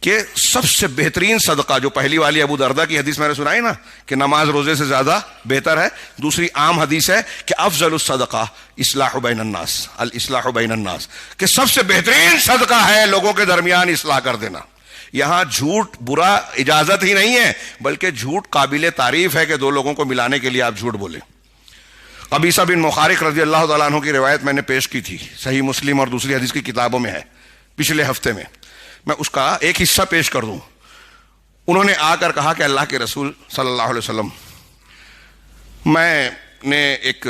کہ سب سے بہترین صدقہ، جو پہلی والی ابو دردہ کی حدیث میں نے سنائی نا کہ نماز روزے سے زیادہ بہتر ہے، دوسری عام حدیث ہے کہ افضل الصدقہ اصلاح بین الناس، الاصلاح بین الناس، کہ سب سے بہترین صدقہ ہے لوگوں کے درمیان اصلاح کر دینا۔ یہاں جھوٹ برا اجازت ہی نہیں ہے، بلکہ جھوٹ قابل تعریف ہے کہ 2 لوگوں کو ملانے کے لیے آپ جھوٹ بولیں۔ قبیصہ بن مخارق رضی اللہ تعالیٰ عنہ کی روایت میں نے پیش کی تھی، صحیح مسلم اور دوسری حدیث کی کتابوں میں ہے، پچھلے ہفتے میں میں اس کا ایک حصہ پیش کر دوں۔ انہوں نے آ کر کہا کہ اللہ کے رسول صلی اللہ علیہ وسلم، میں نے ایک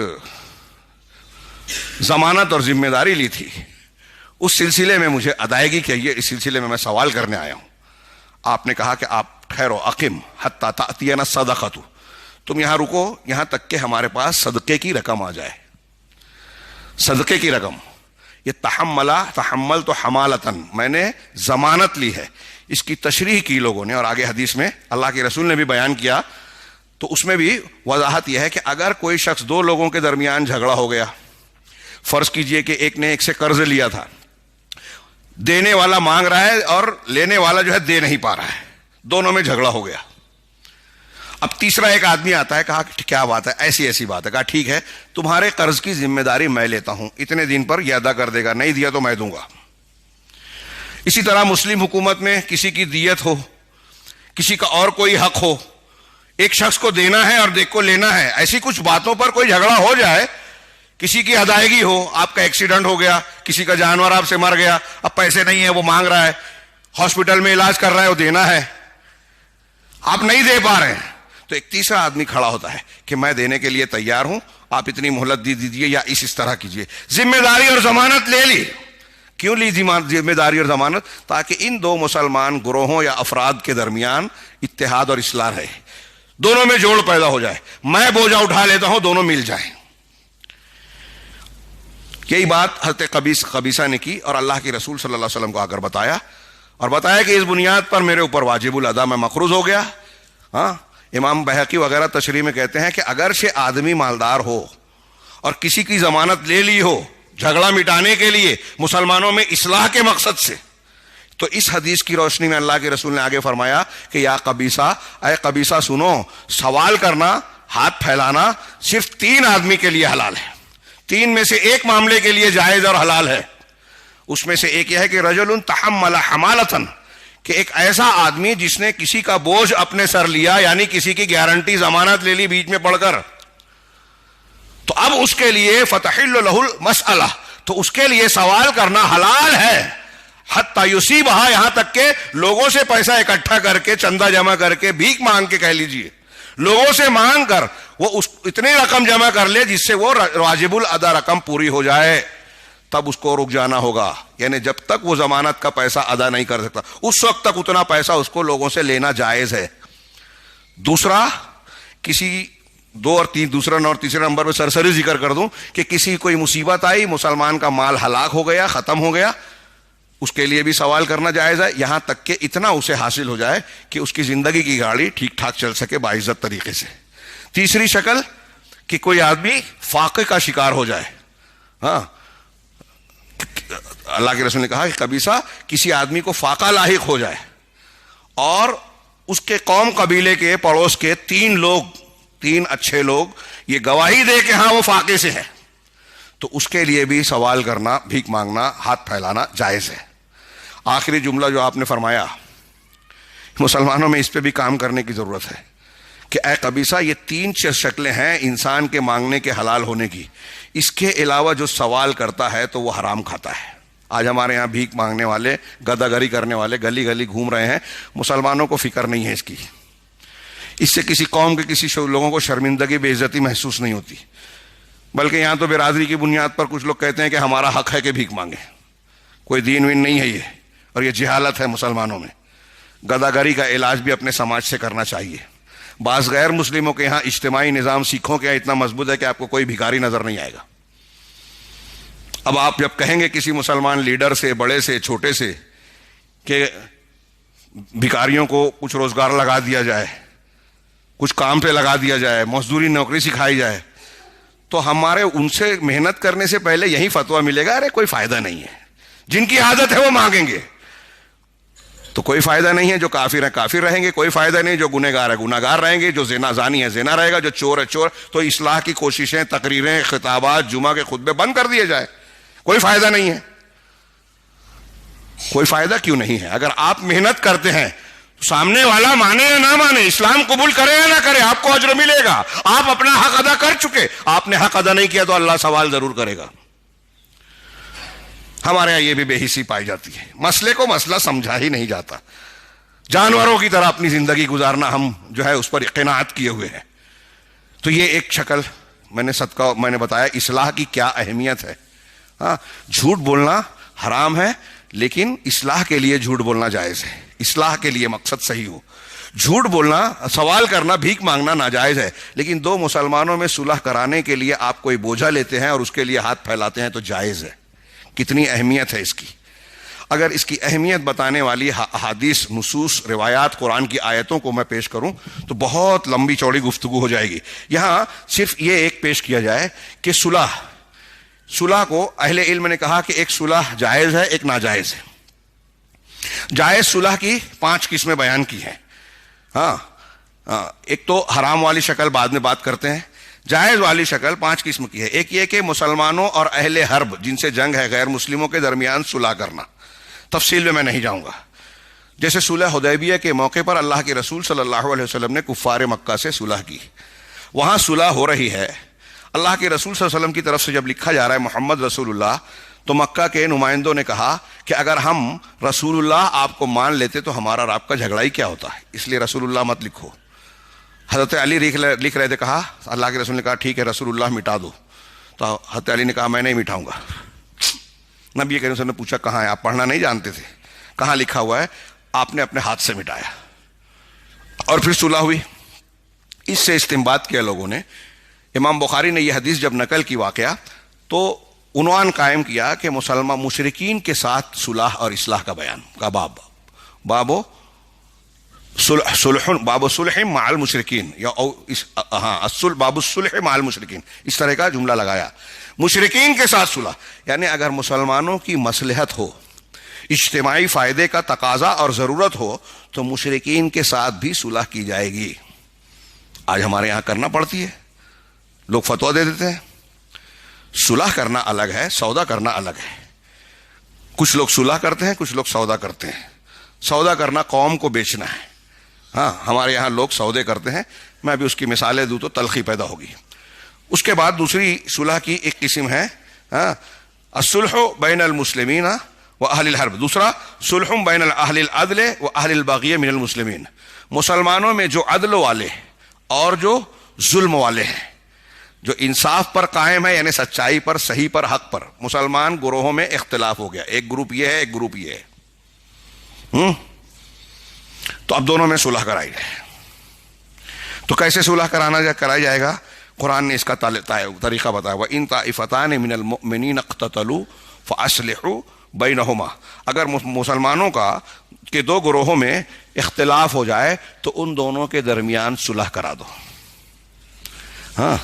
ضمانت اور ذمہ داری لی تھی، اس سلسلے میں مجھے ادائیگی چاہیے، اس سلسلے میں سوال کرنے آیا ہوں۔ آپ نے کہا کہ آپ ٹھہرو، اقم حتی تأتینا الصدقۃ، تم یہاں رکو یہاں تک کہ ہمارے پاس صدقے کی رقم آ جائے۔ صدقے کی رقم، یہ تحمل تو حمالتن، میں نے ضمانت لی ہے، اس کی تشریح کی لوگوں نے، اور آگے حدیث میں اللہ کے رسول نے بھی بیان کیا، تو اس میں بھی وضاحت یہ ہے کہ اگر کوئی شخص 2 لوگوں کے درمیان جھگڑا ہو گیا، فرض کیجئے کہ ایک نے ایک سے قرض لیا تھا، دینے والا مانگ رہا ہے اور لینے والا جو ہے دے نہیں پا رہا ہے، دونوں میں جھگڑا ہو گیا۔ اب تیسرا ایک آدمی آتا ہے، کہا کہ کیا بات ہے، ایسی بات ہے، کہا ٹھیک ہے تمہارے قرض کی ذمہ داری میں لیتا ہوں، اتنے دن پر یہ ادا کر دے گا، نہیں دیا تو میں دوں گا۔ اسی طرح مسلم حکومت میں کسی کی دیت ہو، کسی کا اور کوئی حق ہو، ایک شخص کو دینا ہے اور دیکھ کو لینا ہے، ایسی کچھ باتوں پر کوئی جھگڑا ہو جائے، کسی کی ادائیگی ہو، آپ کا ایکسیڈنٹ ہو گیا، کسی کا جانور آپ سے مر گیا، اب پیسے نہیں ہیں، وہ مانگ رہا ہے، ہاسپٹل میں علاج کر رہا ہے، وہ دینا ہے، آپ نہیں دے پا رہے ہیں، تو ایک تیسرا آدمی کھڑا ہوتا ہے کہ میں دینے کے لیے تیار ہوں، آپ اتنی مہلت دی دیجیے یا اس طرح کیجیے. ذمہ داری اور ضمانت لے لی. کیوں لی ذمہ داری اور ضمانت؟ تاکہ ان دو مسلمان گروہوں یا افراد کے درمیان اتحاد اور اصلاح رہے، دونوں میں جوڑ پیدا ہو جائے، میں بوجھا اٹھا لیتا ہوں، دونوں مل جائیں. یہی بات حضرت قبیصہ نے کی اور اللہ کے رسول صلی اللہ علیہ وسلم کو آ کر بتایا، اور بتایا کہ اس بنیاد پر میرے اوپر واجب الادا میں مقروض ہو گیا. ہاں، امام بہقی وغیرہ تشریح میں کہتے ہیں کہ اگرچہ آدمی مالدار ہو اور کسی کی ضمانت لے لی ہو جھگڑا مٹانے کے لیے مسلمانوں میں اصلاح کے مقصد سے، تو اس حدیث کی روشنی میں اللہ کے رسول نے آگے فرمایا کہ یا قبیصہ، اے قبیصہ سنو، سوال کرنا، ہاتھ پھیلانا صرف 3 آدمی کے لیے حلال ہے، 3 میں سے ایک معاملے کے لیے جائز اور حلال ہے. اس میں سے ایک یہ ہے کہ رجل تحمل حمالتن، کہ ایک ایسا آدمی جس نے کسی کا بوجھ اپنے سر لیا، یعنی کسی کی گارنٹی ضمانت لے لی بیچ میں پڑھ کر، تو اب اس کے لیے فتحل لہ المسئلہ، تو اس کے لیے سوال کرنا حلال ہے، حتی یصیبہا، یہاں تک کہ لوگوں سے پیسہ اکٹھا کر کے، چندہ جمع کر کے، بھیک مانگ کے کہہ لیجئے، لوگوں سے مانگ کر وہ اتنی رقم جمع کر لے جس سے وہ واجب الادا رقم پوری ہو جائے، تب اس کو رک جانا ہوگا. یعنی جب تک وہ ضمانت کا پیسہ ادا نہیں کر سکتا اس وقت تک اتنا پیسہ اس کو لوگوں سے لینا جائز ہے. دوسرا، کسی دوسرا اور تیسرے نمبر پہ سرسری ذکر کر دوں کہ کسی کوئی مصیبت آئی، مسلمان کا مال ہلاک ہو گیا، ختم ہو گیا، اس کے لیے بھی سوال کرنا جائز ہے، یہاں تک کہ اتنا اسے حاصل ہو جائے کہ اس کی زندگی کی گاڑی ٹھیک ٹھاک چل سکے باعزت طریقے سے. تیسری شکل کہ کوئی آدمی فاقے کا شکار ہو جائے. ہاں، اللہ کے رسول نے کہا کہ قبیصہ، کسی آدمی کو فاقہ لاحق ہو جائے اور اس کے قوم قبیلے کے پڑوس کے 3 اچھے لوگ یہ گواہی دے کہ ہاں وہ فاقے سے ہے، تو اس کے لیے بھی سوال کرنا، بھیک مانگنا، ہاتھ پھیلانا جائز ہے. آخری جملہ جو آپ نے فرمایا، مسلمانوں میں اس پہ بھی کام کرنے کی ضرورت ہے کہ اے قبیصہ، یہ 3 شکلیں ہیں انسان کے مانگنے کے حلال ہونے کی، اس کے علاوہ جو سوال کرتا ہے تو وہ حرام کھاتا ہے. آج ہمارے ہاں بھیک مانگنے والے، گدا گری کرنے والے گلی گلی گھوم رہے ہیں، مسلمانوں کو فکر نہیں ہے اس کی. اس سے کسی قوم کے کسی لوگوں کو شرمندگی، بے عزتی محسوس نہیں ہوتی، بلکہ یہاں تو برادری کی بنیاد پر کچھ لوگ کہتے ہیں کہ ہمارا حق ہے کہ بھیک مانگے. کوئی دین وین نہیں ہے یہ، اور یہ جہالت ہے مسلمانوں میں. گدا گری کا علاج بھی اپنے سماج سے کرنا چاہیے. بعض غیر مسلموں کے یہاں اجتماعی نظام سکھوں کے یہاں اتنا مضبوط ہے کہ آپ کو کوئی بھکاری نظر نہیں آئے گا. اب آپ جب کہیں گے کسی مسلمان لیڈر سے، بڑے سے، چھوٹے سے، کہ بھکاریوں کو کچھ روزگار لگا دیا جائے، کچھ کام پہ لگا دیا جائے، مزدوری نوکری سکھائی جائے، تو ہمارے ان سے محنت کرنے سے پہلے یہی فتویٰ ملے گا، ارے کوئی فائدہ نہیں ہے. جن کی عادت ہے وہ مانگیں گے تو کوئی فائدہ نہیں ہے. جو کافر ہیں کافر رہیں گے، کوئی فائدہ نہیں. جو گنہگار ہے گنہگار رہیں گے، جو زانی ہے زنا رہے گا، جو چور ہے چور. تو اصلاح کی کوششیں، تقریریں، خطابات، جمعہ کے خطبے بند کر دیے جائے، کوئی فائدہ نہیں ہے. کوئی فائدہ کیوں نہیں ہے؟ اگر آپ محنت کرتے ہیں، سامنے والا مانے یا نہ مانے، اسلام قبول کرے یا نہ کرے، آپ کو اجر ملے گا. آپ اپنا حق ادا کر چکے، آپ نے حق ادا نہیں کیا تو اللہ سوال ضرور کرے گا. ہمارے یہاں یہ بھی بے حسی پائی جاتی ہے، مسئلے کو مسئلہ سمجھا ہی نہیں جاتا. جانوروں کی طرح اپنی زندگی گزارنا ہم جو ہے اس پر قناعت کیے ہوئے ہیں. تو یہ ایک شکل میں نے بتایا اصلاح کی کیا اہمیت ہے. ہاں، جھوٹ بولنا حرام ہے، لیکن اصلاح کے لیے جھوٹ بولنا جائز ہے. اصلاح کے لیے مقصد صحیح ہو. جھوٹ بولنا، سوال کرنا، بھیک مانگنا ناجائز ہے، لیکن 2 مسلمانوں میں صلح کرانے کے لیے آپ کوئی بوجھا لیتے ہیں اور اس کے لیے ہاتھ پھیلاتے ہیں تو جائز ہے. کتنی اہمیت ہے اس کی. اگر اس کی اہمیت بتانے والی احادیث، نصوص، روایات، قرآن کی آیتوں کو میں پیش کروں تو بہت لمبی چوڑی گفتگو ہو جائے گی. یہاں صرف یہ ایک پیش کیا جائے کہ صلح کو اہل علم نے کہا کہ ایک صلح جائز ہے، ایک ناجائز ہے. جائز صلح کی 5 قسمیں بیان کی ہیں. ہاں، ایک تو حرام والی شکل بعد میں بات کرتے ہیں. جائز والی شکل 5 قسم کی ہے. ایک یہ کہ مسلمانوں اور اہل حرب جن سے جنگ ہے، غیر مسلموں کے درمیان صلح کرنا. تفصیل میں نہیں جاؤں گا. جیسے صلح حدیبیہ کے موقع پر اللہ کے رسول صلی اللہ علیہ وسلم نے کفار مکہ سے صلح کی. وہاں صلح ہو رہی ہے. اللہ کے رسول صلی اللہ علیہ وسلم کی طرف سے جب لکھا جا رہا ہے محمد رسول اللہ, تو مکہ کے نمائندوں نے کہا کہ اگر ہم رسول اللہ آپ کو مان لیتے تو ہمارا اور آپ کا جھگڑا ہی کیا ہوتا ہے, اس لیے رسول اللہ مت لکھو. حضرت علی لکھ رہے تھے, کہا اللہ کے رسول نے کہا ٹھیک ہے رسول اللہ مٹا دو. تو حضرت علی نے کہا میں نہیں مٹاؤں گا. نبی کریم صلی اللہ علیہ وسلم نے پوچھا کہاں ہے, آپ پڑھنا نہیں جانتے تھے, کہاں لکھا ہوا ہے؟ آپ نے اپنے ہاتھ سے مٹایا. اور پھر صلح ہوئی. اس سے استنباط کیا لوگوں نے, امام بخاری نے یہ حدیث جب نقل کی واقعہ تو عنوان قائم کیا کہ مسلمان مشرکین کے ساتھ صلح اور اصلاح کا بیان کا باب صلح مع المشرکین, یا باب الصلح مع المشرکین, اس طرح کا جملہ لگایا. مشرکین کے ساتھ صلح, یعنی اگر مسلمانوں کی مصلحت ہو, اجتماعی فائدے کا تقاضا اور ضرورت ہو, تو مشرکین کے ساتھ بھی صلح کی جائے گی. آج ہمارے یہاں کرنا پڑتی ہے, لوگ فتویٰ دے دیتے ہیں. صلح کرنا الگ ہے, سودا کرنا الگ ہے. کچھ لوگ صلح کرتے ہیں, کچھ لوگ سودا کرتے ہیں. سودا کرنا قوم کو بیچنا ہے. ہاں, ہمارے یہاں لوگ سودے کرتے ہیں. میں ابھی اس کی مثالیں دوں تو تلخی پیدا ہوگی. اس کے بعد دوسری صلح کی ایک قسم ہے الصلح بین المسلمین و اہل الحرب. دوسرا صلح بین اہل العدل و اہل البغی من المسلمین. مسلمانوں میں جو عدل والے اور جو ظلم والے ہیں, جو انصاف پر قائم ہے, یعنی سچائی پر, صحیح پر, حق پر, مسلمان گروہوں میں اختلاف ہو گیا. ایک گروپ یہ ہے, ایک گروپ یہ ہے. تو اب دونوں میں صلح کرائی جائے. تو کیسے صلح کرائی جائے گا؟ قرآن نے اس کا طریقہ بتایا. وَإِن طَائِفَتَانِ مِنَ الْمُؤْمِنِينَ اقْتَتَلُوا فَأَصْلِحُوا بَيْنَهُمَا. اگر مسلمانوں کے دو گروہوں میں اختلاف ہو جائے تو ان دونوں کے درمیان صلح کرا دو. ہاں,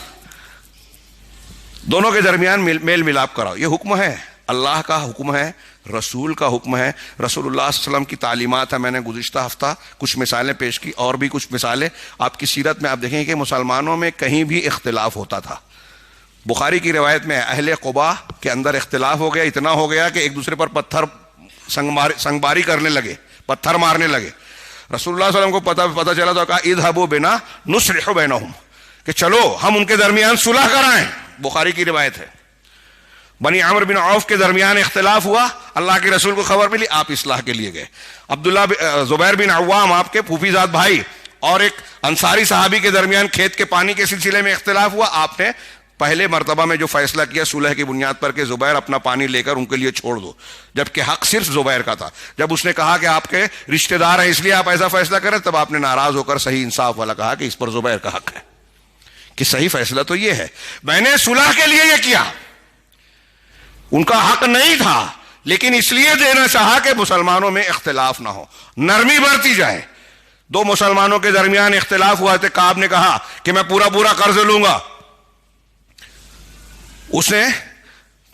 دونوں کے درمیان میل ملاپ کراؤ. یہ حکم ہے, اللہ کا حکم ہے, رسول کا حکم ہے. رسول اللہ صلی اللہ علیہ وسلم کی تعلیمات ہے. میں نے گزشتہ ہفتہ کچھ مثالیں پیش کی, اور بھی کچھ مثالیں آپ کی سیرت میں آپ دیکھیں کہ مسلمانوں میں کہیں بھی اختلاف ہوتا تھا. بخاری کی روایت میں اہل قباء کے اندر اختلاف ہو گیا, اتنا ہو گیا کہ ایک دوسرے پر پتھر سنگباری کرنے لگے, پتھر مارنے لگے. رسول اللہ صلی اللہ علیہ وسلم کو پتہ چلا تو کہا اذهبوا بنا نصلح بینہم, کہ چلو ہم ان کے درمیان صلح کرائیں. بخاری کی روایت ہے. بنی عمرو بن عوف کے درمیان اختلاف ہوا, اللہ کے رسول کو خبر ملی, آپ اصلاح کے لیے گئے. زبیر بن عوام آپ کے پھوپھی زاد بھائی اور ایک انصاری صحابی کے درمیان کھیت کے پانی کے سلسلے میں اختلاف ہوا. آپ نے پہلے مرتبہ میں جو فیصلہ کیا صلح کی بنیاد پر کہ زبیر اپنا پانی لے کر ان کے لیے چھوڑ دو, جبکہ حق صرف زبیر کا تھا. جب اس نے کہا کہ آپ کے رشتہ دار ہیں اس لیے آپ ایسا فیصلہ کریں, تب آپ نے ناراض ہو کر صحیح انصاف والا کہا کہ اس پر زبیر کا حق ہے, کہ صحیح فیصلہ تو یہ ہے, میں نے صلح کے لیے یہ کیا. ان کا حق نہیں تھا, لیکن اس لیے دینا چاہا کہ مسلمانوں میں اختلاف نہ ہو, نرمی برتی جائے. دو مسلمانوں کے درمیان اختلاف ہوا تو کعب نے کہا کہ میں پورا قرض لوں گا. اس نے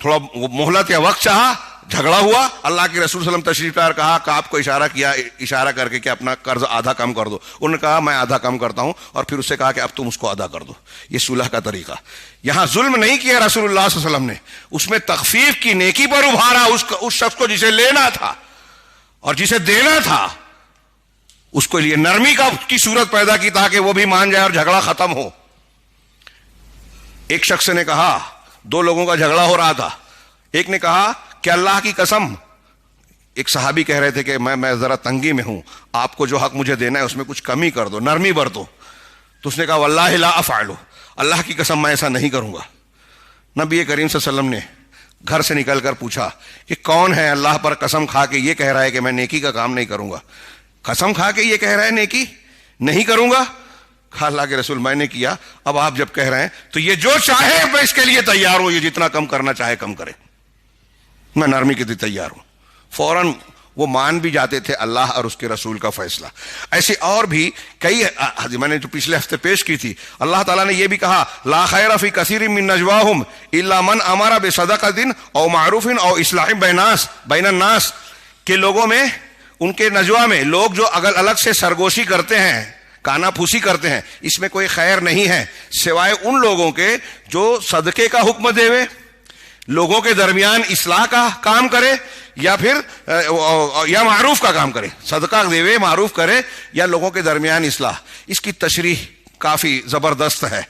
تھوڑا مہلت یا وقت چاہا, جھگڑا ہوا. اللہ کے رسول صلی اللہ علیہ وسلم تشریف لائے, کہا کعب کو اشارہ کر کے کہ اپنا قرض آدھا کم کر دو. انہوں نے کہا میں آدھا کم کرتا ہوں, اور پھر اس سے کہا کہ اب تم اس کو ادا کر دو. یہ صلح کا طریقہ. یہاں ظلم نہیں کیا رسول اللہ صلی اللہ علیہ وسلم نے, اس میں تخفیف کی, نیکی پر ابھارا اس شخص کو جسے لینا تھا, اور جسے دینا تھا اس کو لیے نرمی کی صورت پیدا کی تاکہ وہ بھی مان جائے اور جھگڑا ختم ہو. ایک شخص نے کہا, دو لوگوں کا جھگڑا ہو رہا تھا, ایک نے کہا کہ اللہ کی قسم, ایک صحابی کہہ رہے تھے کہ میں ذرا تنگی میں ہوں, آپ کو جو حق مجھے دینا ہے اس میں کچھ کمی کر دو, نرمی برتو. تو اس نے کہا واللہ لا افعل, اللہ کی قسم میں ایسا نہیں کروں گا. نبی کریم صلی اللہ علیہ وسلم نے گھر سے نکل کر پوچھا کہ کون ہے اللہ پر قسم کھا کے یہ کہہ رہا ہے کہ میں نیکی کا کام نہیں کروں گا؟ قسم کھا کے یہ کہہ رہا ہے نیکی نہیں کروں گا. کہا اللہ کے رسول میں نے کیا, اب آپ جب کہہ رہے ہیں تو یہ جو چاہے میں اس کے لیے تیار ہوں, یہ جتنا کم کرنا چاہے کم کرے, میں نرمی کے لیے تیار ہوں. فوراً وہ مان بھی جاتے تھے اللہ اور اس کے رسول کا فیصلہ. ایسے اور بھی کئی, میں نے جو پچھلے ہفتے پیش کی تھی, اللہ تعالیٰ نے یہ بھی کہا لا خیر فی کثیر من نجواہم الا من امر بصدقۃ او معروف او اصلاح بین الناس, کہ لوگوں میں ان کے نجوا میں لوگ جو الگ سے سرگوشی کرتے ہیں, کانا پھوسی کرتے ہیں, اس میں کوئی خیر نہیں ہے سوائے ان لوگوں کے جو صدقے کا حکم دے, لوگوں کے درمیان اصلاح کا کام کرے یا پھر یا معروف کا کام کرے, صدقہ دے معروف کرے یا لوگوں کے درمیان اصلاح. اس کی تشریح کافی زبردست ہے.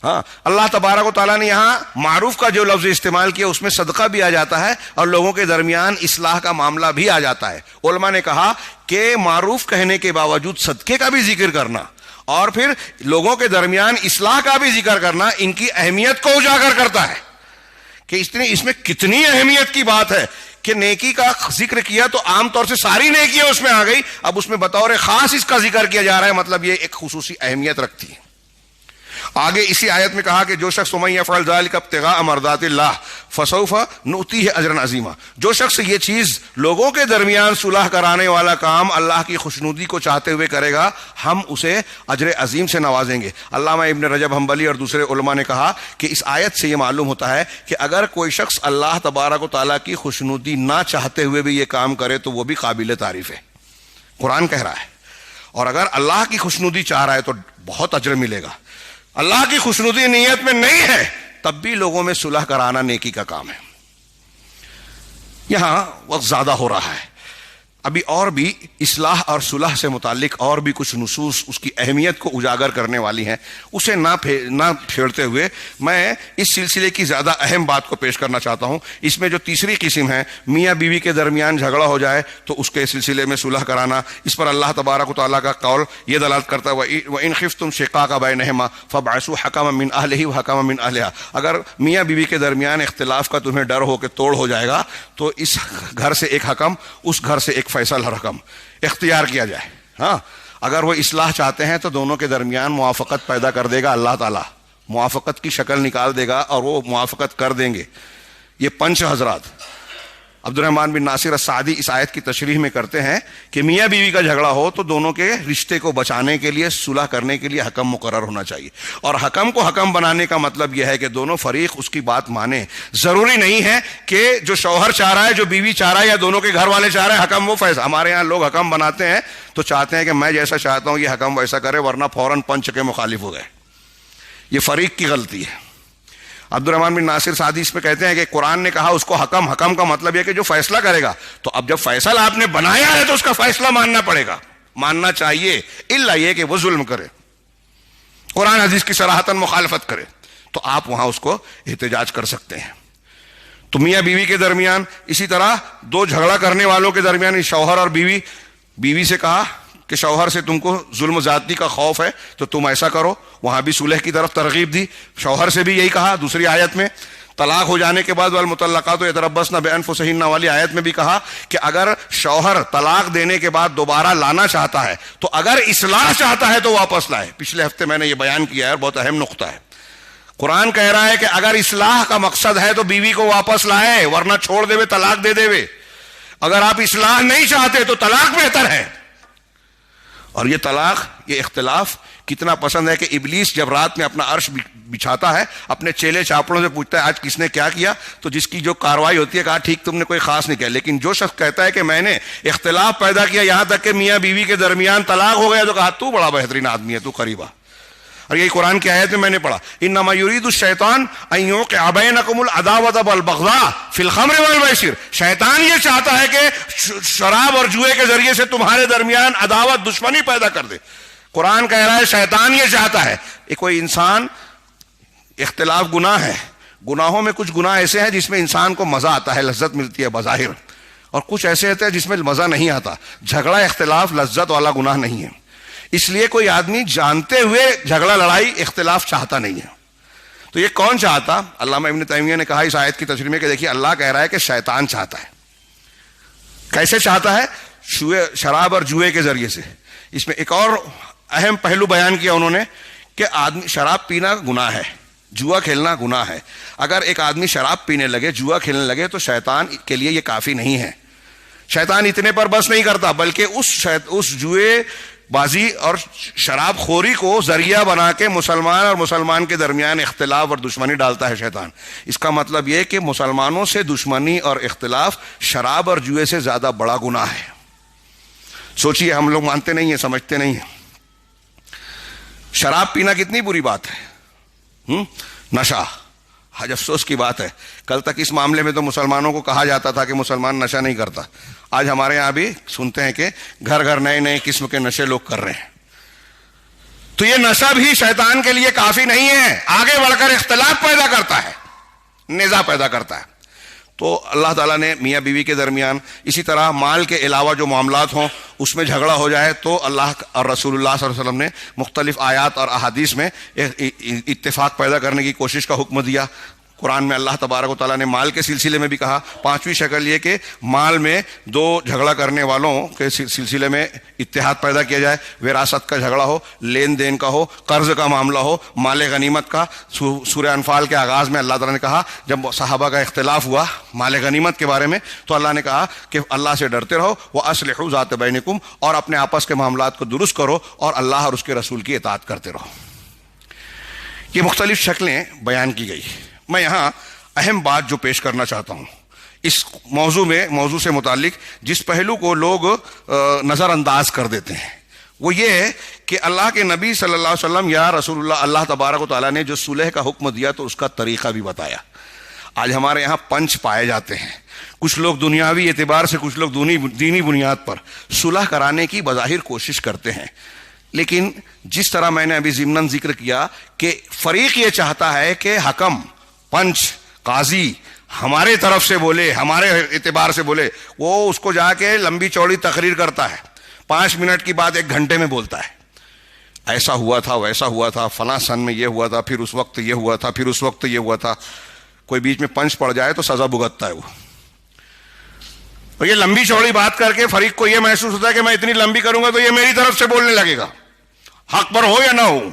ہاں, اللہ تبارک و تعالیٰ نے یہاں معروف کا جو لفظ استعمال کیا اس میں صدقہ بھی آ جاتا ہے اور لوگوں کے درمیان اصلاح کا معاملہ بھی آ جاتا ہے. علماء نے کہا کہ معروف کہنے کے باوجود صدقے کا بھی ذکر کرنا اور پھر لوگوں کے درمیان اصلاح کا بھی ذکر کرنا ان کی اہمیت کو اجاگر کرتا ہے کہ اس میں کتنی اہمیت کی بات ہے کہ نیکی کا ذکر کیا تو عام طور سے ساری نیکیاں اس میں آ گئی, اب اس میں بطور خاص اس کا ذکر کیا جا رہا ہے, مطلب یہ ایک خصوصی اہمیت رکھتی ہے. آگے اسی آیت میں کہا کہ جو شخص وَمَن يَفْعَلْ ذَلِكَ ابْتِغَاءَ مَرْضَاتِ اللَّهِ فَسَوْفَ نُؤْتِيهِ أَجْرًا عَظِيمًا, جو شخص یہ چیز لوگوں کے درمیان صلح کرانے والا کام اللہ کی خوشنودی کو چاہتے ہوئے کرے گا, ہم اسے اجر عظیم سے نوازیں گے. علامہ ابن رجب حنبلی اور دوسرے علماء نے کہا کہ اس آیت سے یہ معلوم ہوتا ہے کہ اگر کوئی شخص اللہ تبارک و تعالیٰ کی خوشنودی نہ چاہتے ہوئے بھی یہ کام کرے تو وہ بھی قابل تعریف ہے. قرآن کہہ رہا ہے, اور اگر اللہ کی خوشنودی چاہ رہا ہے تو بہت اجر ملے گا. اللہ کی خوشنودی نیت میں نہیں ہے تب بھی لوگوں میں صلح کرانا نیکی کا کام ہے. یہاں وقت زیادہ ہو رہا ہے, ابھی اور بھی اصلاح اور صلح سے متعلق اور بھی کچھ نصوص اس کی اہمیت کو اجاگر کرنے والی ہیں, اسے نہ پھیرتے ہوئے میں اس سلسلے کی زیادہ اہم بات کو پیش کرنا چاہتا ہوں. اس میں جو تیسری قسم ہے, میاں بیوی کے درمیان جھگڑا ہو جائے تو اس کے سلسلے میں صلح کرانا, اس پر اللہ تبارک و تعالیٰ کا قول یہ دلالت کرتا ہے وَإِنْ خِفْتُمْ شِقَاقَ بَيْنِهِمَا فَابْعَثُوا حَكَمًا مِّنْ أَهْلِهِ وَحَكَمًا مِّنْ أَهْلِهَا. اگر میاں بیوی کے درمیان اختلاف کا تمہیں ڈر ہو کہ توڑ ہو جائے گا تو اس گھر سے ایک حکم, اس گھر سے ایک فیصل رقم اختیار کیا جائے. ہاں, اگر وہ اصلاح چاہتے ہیں تو دونوں کے درمیان موافقت پیدا کر دے گا اللہ تعالیٰ, موافقت کی شکل نکال دے گا اور وہ موافقت کر دیں گے. یہ پنچ حضرات عبد الرحمن بن ناصر السعدی اس آیت کی تشریح میں کرتے ہیں کہ میاں بیوی کا جھگڑا ہو تو دونوں کے رشتے کو بچانے کے لیے صلح کرنے کے لیے حکم مقرر ہونا چاہیے, اور حکم کو حکم بنانے کا مطلب یہ ہے کہ دونوں فریق اس کی بات مانیں. ضروری نہیں ہے کہ جو شوہر چاہ رہا ہے, جو بیوی چاہ رہا ہے یا دونوں کے گھر والے چاہ رہے ہیں حکم وہ فیصلہ. ہمارے یہاں لوگ حکم بناتے ہیں تو چاہتے ہیں کہ میں جیسا چاہتا ہوں یہ حکم ویسا کرے, ورنہ فوراً پنچ کے مخالف ہو گئے. یہ فریق کی غلطی ہے. عبد الرحمن بن ناصر سعدی اس میں کہتے ہیں کہ قرآن نے کہا اس کو حکم, حکم کا مطلب یہ کہ جو فیصلہ کرے گا, تو اب جب فیصلہ آپ نے بنایا ہے تو اس کا فیصلہ ماننا پڑے گا, ماننا چاہیے, الا یہ کہ وہ ظلم کرے, قرآن حدیث کی صراحتاً مخالفت کرے, تو آپ وہاں اس کو احتجاج کر سکتے ہیں. تو میاں بیوی کے درمیان اسی طرح دو جھگڑا کرنے والوں کے درمیان شوہر اور بیوی سے کہا کہ شوہر سے تم کو ظلم زیادتی کا خوف ہے تو تم ایسا کرو, وہاں بھی صلح کی طرف ترغیب دی. شوہر سے بھی یہی کہا. دوسری آیت میں طلاق ہو جانے کے بعد والمطلقات یتربصن بانفسہن والی آیت میں بھی کہا کہ اگر شوہر طلاق دینے کے بعد دوبارہ لانا چاہتا ہے تو اگر اصلاح چاہتا ہے تو واپس لائے. پچھلے ہفتے میں نے یہ بیان کیا ہے, بہت اہم نقطہ ہے. قرآن کہہ رہا ہے کہ اگر اصلاح کا مقصد ہے تو بیوی کو واپس لائے, ورنہ چھوڑ دے, طلاق دے دے. اگر آپ اصلاح نہیں چاہتے تو طلاق بہتر ہے. اور یہ طلاق, یہ اختلاف کتنا پسند ہے کہ ابلیس جب رات میں اپنا عرش بچھاتا ہے اپنے چیلے چاپڑوں سے پوچھتا ہے آج کس نے کیا کیا, تو جس کی جو کاروائی ہوتی ہے کہا ٹھیک تم نے کوئی خاص نہیں کیا. لیکن جو شخص کہتا ہے کہ میں نے اختلاف پیدا کیا یہاں تک کہ میاں بیوی کے درمیان طلاق ہو گیا, تو کہا تو بڑا بہترین آدمی ہے, تو قریبا. اور یہی قرآن کی آیت میں میں نے پڑھا انما یرید الشیطان ان یوقع بینکم العداوۃ والبغضاء فی الخمر والمیسر. شیطان یہ چاہتا ہے کہ شراب اور جوئے کے ذریعے سے تمہارے درمیان عداوت, دشمنی پیدا کر دے. قرآن کہہ رہا ہے شیطان یہ چاہتا ہے. کوئی انسان, اختلاف گناہ ہے, گناہوں میں کچھ گناہ ایسے ہیں جس میں انسان کو مزہ آتا ہے, لذت ملتی ہے بظاہر, اور کچھ ایسے ہوتے ہیں جس میں مزہ نہیں آتا. جھگڑا اختلاف لذت والا گناہ نہیں ہے. اس لیے کوئی آدمی جانتے ہوئے جھگڑا لڑائی اختلاف چاہتا نہیں ہے. تو یہ کون چاہتا؟ علامہ ابن تیمیہ نے کہا اس آیت کی تشریح میں کہ دیکھیے اللہ کہہ رہا ہے کہ شیطان چاہتا ہے. کیسے چاہتا ہے؟ شراب اور جوئے کے ذریعے سے. اس میں ایک اور اہم پہلو بیان کیا انہوں نے کہ آدمی, شراب پینا گناہ ہے, جوا کھیلنا گناہ ہے. اگر ایک آدمی شراب پینے لگے, جوا کھیلنے لگے, تو شیطان کے لیے یہ کافی نہیں ہے. شیطان اتنے پر بس نہیں کرتا, بلکہ اس جوئے بازی اور شراب خوری کو ذریعہ بنا کے مسلمان اور مسلمان کے درمیان اختلاف اور دشمنی ڈالتا ہے شیطان. اس کا مطلب یہ کہ مسلمانوں سے دشمنی اور اختلاف شراب اور جوئے سے زیادہ بڑا گناہ ہے. سوچئے, ہم لوگ مانتے نہیں ہیں, سمجھتے نہیں ہیں. شراب پینا کتنی بری بات ہے, نشہ, آج افسوس کی بات ہے، کل تک اس معاملے میں تو مسلمانوں کو کہا جاتا تھا کہ مسلمان نشہ نہیں کرتا، آج ہمارے یہاں بھی سنتے ہیں کہ گھر گھر نئے نئے قسم کے نشے لوگ کر رہے ہیں۔ تو یہ نشہ بھی شیطان کے لیے کافی نہیں ہے، آگے بڑھ کر اختلاف پیدا کرتا ہے، نزاع پیدا کرتا ہے۔ تو اللہ تعالیٰ نے میاں بیوی کے درمیان، اسی طرح مال کے علاوہ جو معاملات ہوں اس میں جھگڑا ہو جائے تو اللہ اور رسول اللہ صلی اللہ علیہ وسلم نے مختلف آیات اور احادیث میں اتفاق پیدا کرنے کی کوشش کا حکم دیا۔ قرآن میں اللہ تبارک و تعالیٰ نے مال کے سلسلے میں بھی کہا، پانچویں شکل یہ کہ مال میں دو جھگڑا کرنے والوں کے سلسلے میں اتحاد پیدا کیا جائے، وراثت کا جھگڑا ہو، لین دین کا ہو، قرض کا معاملہ ہو، مال غنیمت کا۔ سورہ انفال کے آغاز میں اللہ تعالیٰ نے کہا، جب صحابہ کا اختلاف ہوا مال غنیمت کے بارے میں تو اللہ نے کہا کہ اللہ سے ڈرتے رہو، وَأَصْلِحُوا ذَاتَ بَيْنِكُمْ، اور اپنے آپس کے معاملات کو درست کرو اور اللہ اور اس کے رسول کی اطاعت کرتے رہو۔ یہ مختلف شکلیں بیان کی گئی۔ میں یہاں اہم بات جو پیش کرنا چاہتا ہوں اس موضوع سے متعلق، جس پہلو کو لوگ نظر انداز کر دیتے ہیں، وہ یہ ہے کہ اللہ کے نبی صلی اللہ علیہ وسلم یا رسول اللہ تبارک و تعالیٰ نے جو صلح کا حکم دیا تو اس کا طریقہ بھی بتایا۔ آج ہمارے یہاں پنچ پائے جاتے ہیں، کچھ لوگ دنیاوی اعتبار سے، کچھ لوگ دینی بنیاد پر صلح کرانے کی بظاہر کوشش کرتے ہیں، لیکن جس طرح میں نے ابھی ضمناً ذکر کیا کہ فریق یہ چاہتا ہے کہ حکم، پنچ، قاضی ہمارے طرف سے بولے، ہمارے اعتبار سے بولے، وہ اس کو جا کے لمبی چوڑی تقریر کرتا ہے، 5 منٹ کی بات 1 گھنٹے میں بولتا ہے، ایسا ہوا تھا، ویسا ہوا تھا، فلاں سن میں یہ ہوا تھا، پھر اس وقت یہ ہوا تھا، پھر اس وقت یہ ہوا تھا۔ کوئی بیچ میں پنچ پڑ جائے تو سزا بھگتتا ہے وہ۔ اور یہ لمبی چوڑی بات کر کے فریق کو یہ محسوس ہوتا ہے کہ میں اتنی لمبی کروں گا تو یہ میری طرف سے بولنے لگے گا، حق پر ہو یا نہ ہو،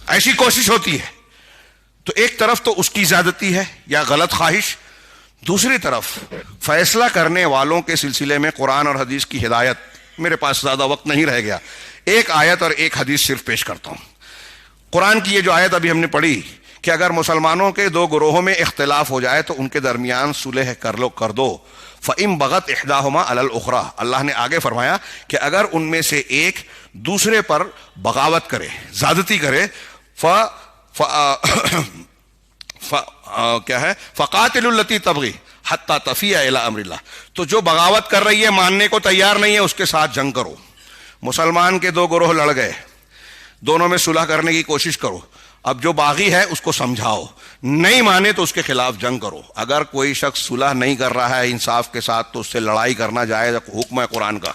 ایسی کوشش ہوتی ہے۔ تو ایک طرف تو اس کی زیادتی ہے یا غلط خواہش، دوسری طرف فیصلہ کرنے والوں کے سلسلے میں قرآن اور حدیث کی ہدایت۔ میرے پاس زیادہ وقت نہیں رہ گیا، ایک آیت اور ایک حدیث صرف پیش کرتا ہوں۔ قرآن کی یہ جو آیت ابھی ہم نے پڑھی کہ اگر مسلمانوں کے 2 گروہوں میں اختلاف ہو جائے تو ان کے درمیان صلح کر دو، فَإِن بَغَتْ إِحْدَاهُمَا عَلَى الْأُخْرَى، اللہ نے آگے فرمایا کہ اگر ان میں سے ایک دوسرے پر بغاوت کرے، زیادتی کرے، کیا ہے، فَقَاتِلُوا الَّتِي تَبْغِي حَتَّى تَفِيَ إِلَىٰ أَمْرِ اللَّهِ، تو جو بغاوت کر رہی ہے، ماننے کو تیار نہیں ہے، اس کے ساتھ جنگ کرو۔ مسلمان کے 2 گروہ لڑ گئے، دونوں میں صلح کرنے کی کوشش کرو، اب جو باغی ہے اس کو سمجھاؤ، نہیں مانے تو اس کے خلاف جنگ کرو۔ اگر کوئی شخص صلح نہیں کر رہا ہے انصاف کے ساتھ تو اس سے لڑائی کرنا جائز حکم ہے قرآن کا۔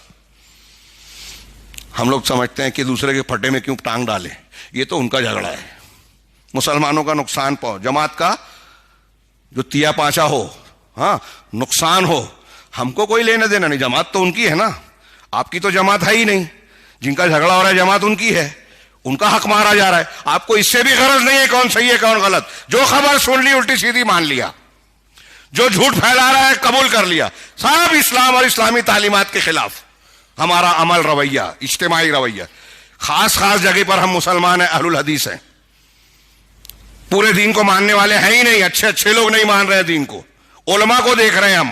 ہم لوگ سمجھتے ہیں کہ دوسرے کے پھٹے میں کیوں ٹانگ ڈالے، یہ تو ان کا جھگڑا ہے، مسلمانوں کا نقصان پہنچ، جماعت کا جو تیا پانچا ہو، ہاں نقصان ہو، ہم کو کوئی لینا دینا نہیں، جماعت تو ان کی ہے نا، آپ کی تو جماعت ہے ہی نہیں، جن کا جھگڑا ہو رہا ہے جماعت ان کی ہے، ان کا حق مارا جا رہا ہے، آپ کو اس سے بھی غرض نہیں ہے کون صحیح ہے کون غلط، جو خبر سن لی الٹی سیدھی مان لیا، جو جھوٹ پھیلا رہا ہے قبول کر لیا، سب اسلام اور اسلامی تعلیمات کے خلاف ہمارا عمل، رویہ، اجتماعی رویہ۔ خاص جگہ پر ہم مسلمان ہیں، اہل الحدیث ہیں، پورے دین کو ماننے والے ہیں ہی نہیں، اچھے لوگ نہیں مان رہے دین کو، علماء کو دیکھ رہے ہیں ہم،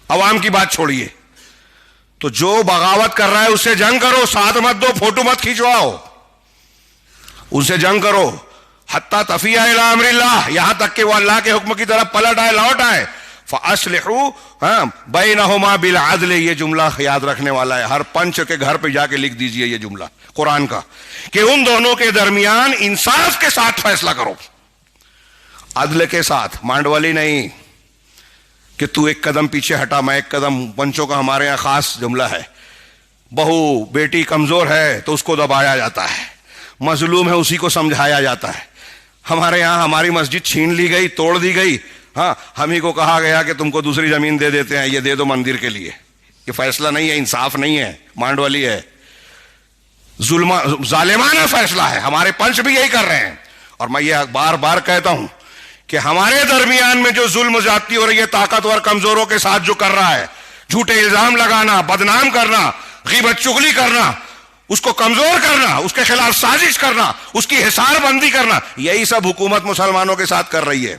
عوام کی بات چھوڑیے۔ تو جو بغاوت کر رہا ہے اس سے جنگ کرو، ساتھ مت دو، فوٹو مت کھینچواؤ، اس سے جنگ کرو، حتی تفیہ الی امر اللہ، یہاں تک کہ وہ اللہ کے حکم کی طرف پلٹ آئے، لوٹ آئے۔ فاصلحوا بینہما بالعدل، یہ جملہ یاد رکھنے والا ہے، ہر پنچ کے گھر پہ جا کے لکھ دیجئے یہ جملہ قرآن کا، کہ ان دونوں کے درمیان انصاف کے ساتھ فیصلہ کرو، عدل کے ساتھ، مانڈوالی نہیں کہ تو ایک قدم پیچھے ہٹا میں ایک قدم۔ پنچوں کا ہمارے یہاں خاص جملہ ہے، بہو بیٹی کمزور ہے تو اس کو دبایا جاتا ہے، مظلوم ہے اسی کو سمجھایا جاتا ہے۔ ہمارے یہاں ہماری مسجد چھین لی گئی، توڑ دی گئی، ہاں ہم ہی کو کہا گیا کہ تم کو دوسری زمین دے دیتے ہیں، یہ دے دو مندر کے لیے۔ یہ فیصلہ نہیں ہے، انصاف نہیں ہے، مانڈوالی ہے، ظالمانہ فیصلہ ہے۔ ہمارے پنچ بھی یہی کر رہے ہیں، اور میں یہ بار بار کہتا ہوں کہ ہمارے درمیان میں جو ظلم زیادتی ہو رہی ہے طاقتور کمزوروں کے ساتھ جو کر رہا ہے، جھوٹے الزام لگانا، بدنام کرنا، غیبت چغلی کرنا، اس کو کمزور کرنا، اس کے خلاف سازش کرنا، اس کی حصار بندی کرنا، یہی سب حکومت مسلمانوں کے ساتھ کر رہی ہے۔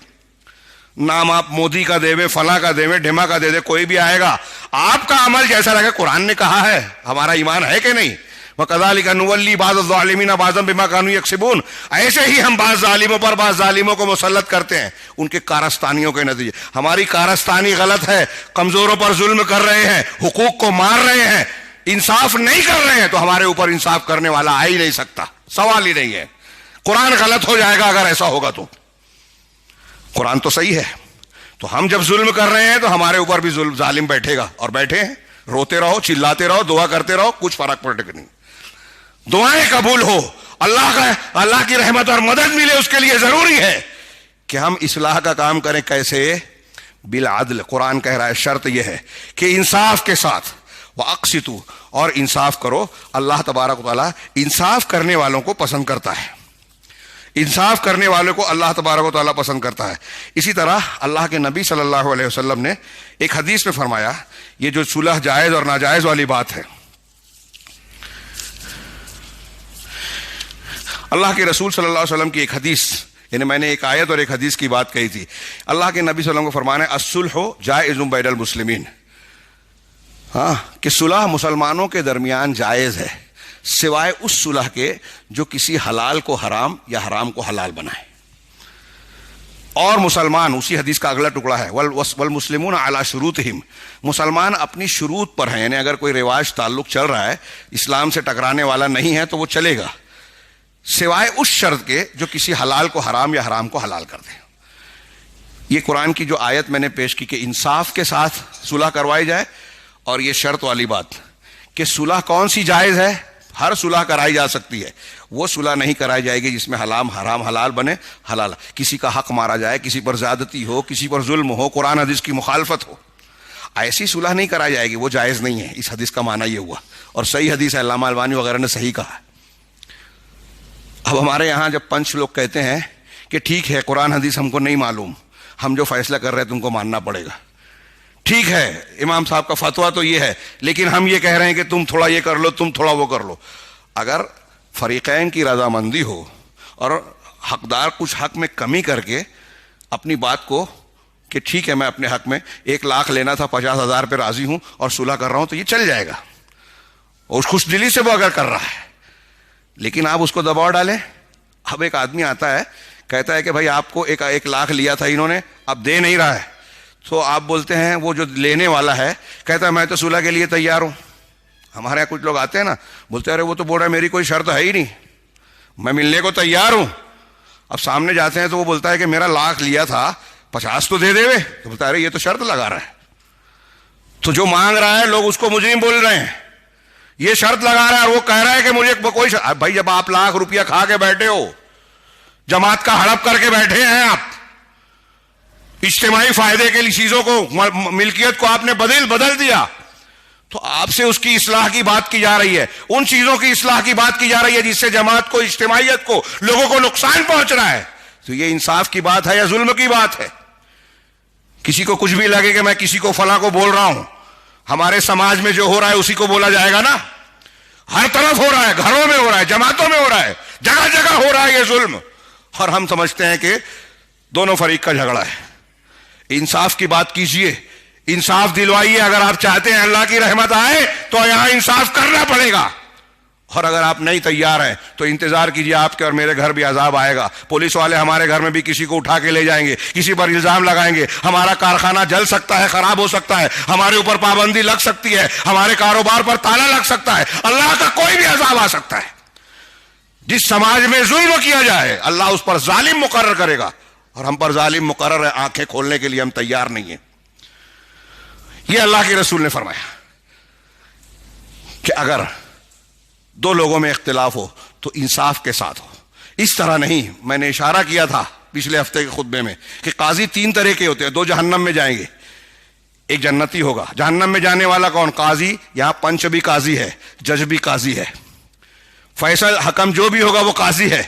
نام آپ مودی کا دے، فلاں کا دے، ڈھما کا دے، کوئی بھی آئے گا، آپ کا عمل جیسا لگے۔ قرآن نے کہا ہے، ہمارا ایمان ہے کہ نہیں؟ وَكَذَلِكَ نُوَلِّي بَعْضَ الظَّالِمِينَ بَعْضًا بِمَا كَانُوا يَكْسِبُونَ. ایسے ہی ہم بعض ظالموں پر بعض ظالموں کو مسلط کرتے ہیں ان کے کارستانیوں کے نتیجے. ہماری کارستانی غلط ہے، کمزوروں پر ظلم کر رہے ہیں، حقوق کو مار رہے ہیں، انصاف نہیں کر رہے ہیں، تو ہمارے اوپر انصاف کرنے والا آ ہی نہیں سکتا، سوال ہی نہیں ہے. قرآن غلط ہو جائے گا اگر ایسا ہوگا تو. قرآن تو صحیح ہے. تو ہم جب ظلم کر رہے ہیں تو ہمارے اوپر بھی ظالم بیٹھے گا، اور بیٹھے ہیں. روتے رہو، چلاتے رہو، دعا کرتے رہو، کچھ فرق پڑے گا نہیں. دعائیں قبول ہو، اللہ کی رحمت اور مدد ملے، اس کے لیے ضروری ہے کہ ہم اصلاح کا کام کریں. کیسے؟ بالعدل. قرآن کہہ رہا ہے شرط یہ ہے کہ انصاف کے ساتھ. وَأَقْسِطُوا، اور انصاف کرو. اللہ تبارک و تعالیٰ انصاف کرنے والوں کو پسند کرتا ہے. انصاف کرنے والوں کو اللہ تبارک و تعالیٰ پسند کرتا ہے. اسی طرح اللہ کے نبی صلی اللہ علیہ وسلم نے ایک حدیث میں فرمایا، یہ جو صلح جائز اور ناجائز والی بات ہے، اللہ کے رسول صلی اللہ علیہ وسلم کی ایک حدیث، یعنی میں نے ایک آیت اور ایک حدیث کی بات کہی تھی. اللہ کے نبی صلی اللہ علیہ وسلم کو فرمانا ہے الصلح جائز بین المسلمین. ہاں، کہ صلح مسلمانوں کے درمیان جائز ہے، سوائے اس صلح کے جو کسی حلال کو حرام یا حرام کو حلال بنائے. اور مسلمان، اسی حدیث کا اگلا ٹکڑا ہے والمسلمون علی شروطہم، مسلمان اپنی شروط پر ہیں. یعنی اگر کوئی رواج تعلق چل رہا ہے، اسلام سے ٹکرانے والا نہیں ہے، تو وہ چلے گا، سوائے اس شرط کے جو کسی حلال کو حرام یا حرام کو حلال کر دے. یہ قرآن کی جو آیت میں نے پیش کی کہ انصاف کے ساتھ صلح کروائی جائے، اور یہ شرط والی بات کہ صلح کون سی جائز ہے. ہر صلح کرائی جا سکتی ہے، وہ صلح نہیں کرائی جائے گی جس میں حرام حلال بنے حلال، کسی کا حق مارا جائے، کسی پر زیادتی ہو، کسی پر ظلم ہو، قرآن حدیث کی مخالفت ہو، ایسی صلح نہیں کرائی جائے گی، وہ جائز نہیں ہے. اس حدیث کا معنی یہ ہوا، اور صحیح حدیث ہے، علامہ البانی وغیرہ نے صحیح کہا. اب ہمارے یہاں جب پنچ لوگ کہتے ہیں کہ ٹھیک ہے قرآن حدیث ہم کو نہیں معلوم، ہم جو فیصلہ کر رہے ہیں تم کو ماننا پڑے گا. ٹھیک ہے، امام صاحب کا فتویٰ تو یہ ہے، لیکن ہم یہ کہہ رہے ہیں کہ تم تھوڑا یہ کر لو، تم تھوڑا وہ کر لو. اگر فریقین کی رضامندی ہو اور حقدار کچھ حق میں کمی کر کے اپنی بات کو کہ ٹھیک ہے میں اپنے حق میں 1 لاکھ لینا تھا 50,000 پہ راضی ہوں اور صلح کر رہا ہوں، تو یہ چل جائے گا. اور خوش دلی سے وہ اگر کر رہا ہے، لیکن آپ اس کو دباؤ ڈالیں. اب ایک آدمی آتا ہے کہتا ہے کہ بھائی آپ کو 1 لاکھ لیا تھا انہوں نے، اب دے نہیں رہا ہے، تو آپ بولتے ہیں، وہ جو لینے والا ہے کہتا ہے میں تو صلح کے لیے تیار ہوں. ہمارے یہاں کچھ لوگ آتے ہیں نا، بولتے ہیں ارے وہ تو بول رہا ہے میری کوئی شرط ہے ہی نہیں، میں ملنے کو تیار ہوں. اب سامنے جاتے ہیں تو وہ بولتا ہے کہ میرا 1 لاکھ لیا تھا 50 تو دے دے وے، تو بولتا ہے ارے یہ تو شرط لگا رہا ہے. تو جو مانگ رہا ہے لوگ اس کو مجرم بول رہے ہیں، یہ شرط لگا رہا ہے، اور وہ کہہ رہا ہے کہ مجھے کوئی بھائی جب آپ 1 لاکھ روپیہ کھا کے بیٹھے ہو، جماعت کا ہڑپ کر کے بیٹھے ہیں، آپ اجتماعی فائدے کے لیے چیزوں کو، ملکیت کو آپ نے بدل دیا، تو آپ سے اس کی اصلاح کی بات کی جا رہی ہے، ان چیزوں کی اصلاح کی بات کی جا رہی ہے جس سے جماعت کو، اجتماعیت کو، لوگوں کو نقصان پہنچ رہا ہے. تو یہ انصاف کی بات ہے یا ظلم کی بات ہے؟ کسی کو کچھ بھی لگے کہ میں کسی کو فلاں کو بول رہا ہوں، ہمارے سماج میں جو ہو رہا ہے اسی کو بولا جائے گا نا. ہر طرف ہو رہا ہے، گھروں میں ہو رہا ہے، جماعتوں میں ہو رہا ہے، جگہ جگہ ہو رہا ہے یہ ظلم، اور ہم سمجھتے ہیں کہ دونوں فریق کا جھگڑا ہے. انصاف کی بات کیجئے، انصاف دلوائیے. اگر آپ چاہتے ہیں اللہ کی رحمت آئے تو یہاں انصاف کرنا پڑے گا، اور اگر آپ نہیں تیار ہیں تو انتظار کیجئے، آپ کے اور میرے گھر بھی عذاب آئے گا. پولیس والے ہمارے گھر میں بھی کسی کو اٹھا کے لے جائیں گے، کسی پر الزام لگائیں گے، ہمارا کارخانہ جل سکتا ہے، خراب ہو سکتا ہے، ہمارے اوپر پابندی لگ سکتی ہے، ہمارے کاروبار پر تالا لگ سکتا ہے، اللہ کا کوئی بھی عذاب آ سکتا ہے. جس سماج میں ظلم کیا جائے اللہ اس پر ظالم مقرر کرے گا، اور ہم پر ظالم مقرر ہے، آنکھیں کھولنے کے لیے ہم تیار نہیں ہیں. یہ اللہ کے رسول نے فرمایا کہ اگر 2 لوگوں میں اختلاف ہو تو انصاف کے ساتھ ہو. اس طرح نہیں، میں نے اشارہ کیا تھا پچھلے ہفتے کے خطبے میں کہ قاضی 3 طرح کے ہوتے ہیں. 2 جہنم میں جائیں گے، ایک جنتی ہوگا. جہنم میں جانے والا کون؟ قاضی. یہاں پنچ بھی قاضی ہے، جج بھی قاضی ہے، فیصل حکم جو بھی ہوگا وہ قاضی ہے.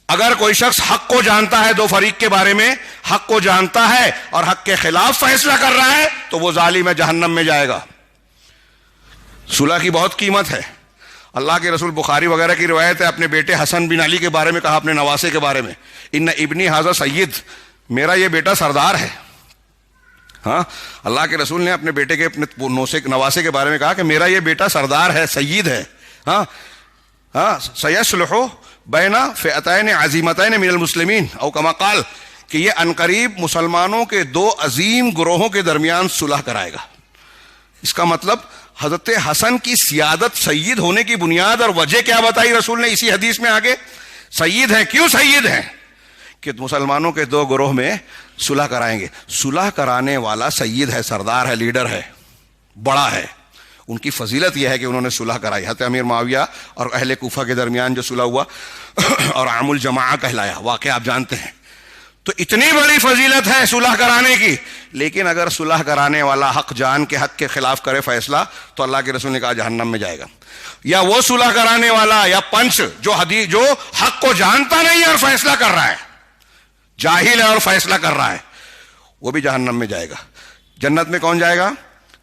اگر کوئی شخص حق کو جانتا ہے، 2 فریق کے بارے میں حق کو جانتا ہے اور حق کے خلاف فیصلہ کر رہا ہے، تو وہ ظالم ہے، جہنم میں جائے گا. صلح کی بہت قیمت ہے. اللہ کے رسول، بخاری وغیرہ کی روایت ہے، اپنے بیٹے حسن بن علی کے بارے میں کہا، اپنے نواسے کے بارے میں، ان ابنی ھذا سید، میرا یہ بیٹا سردار ہے. ہاں، اللہ کے رسول نے اپنے بیٹے کے، اپنے نواسے کے بارے میں کہا کہ میرا یہ بیٹا سردار ہے، سید ہے. سیصلح بین فئتین عظیمتین من المسلمین او کما قال، کہ یہ عنقریب مسلمانوں کے دو عظیم گروہوں کے درمیان صلح کرائے گا. اس کا مطلب حضرت حسن کی سیادت، سید ہونے کی بنیاد اور وجہ کیا بتائی رسول نے اسی حدیث میں آگے؟ سید ہیں. کیوں سید ہیں؟ کہ مسلمانوں کے دو گروہ میں صلح کرائیں گے. صلح کرانے والا سید ہے، سردار ہے، لیڈر ہے، بڑا ہے. ان کی فضیلت یہ ہے کہ انہوں نے صلح کرائی. حضرت امیر معاویہ اور اہل کوفہ کے درمیان جو صلح ہوا اور عام الجماعہ کہلایا، واقعہ آپ جانتے ہیں. تو اتنی بڑی فضیلت ہے صلح کرانے کی، لیکن اگر صلح کرانے والا حق جان کے حق کے خلاف کرے فیصلہ تو اللہ کے رسول نے کہا جہنم میں جائے گا. یا وہ صلح کرانے والا یا پنچ جو حق کو جانتا نہیں ہے اور فیصلہ کر رہا ہے، جاہل ہے اور فیصلہ کر رہا ہے، وہ بھی جہنم میں جائے گا. جنت میں کون جائے گا؟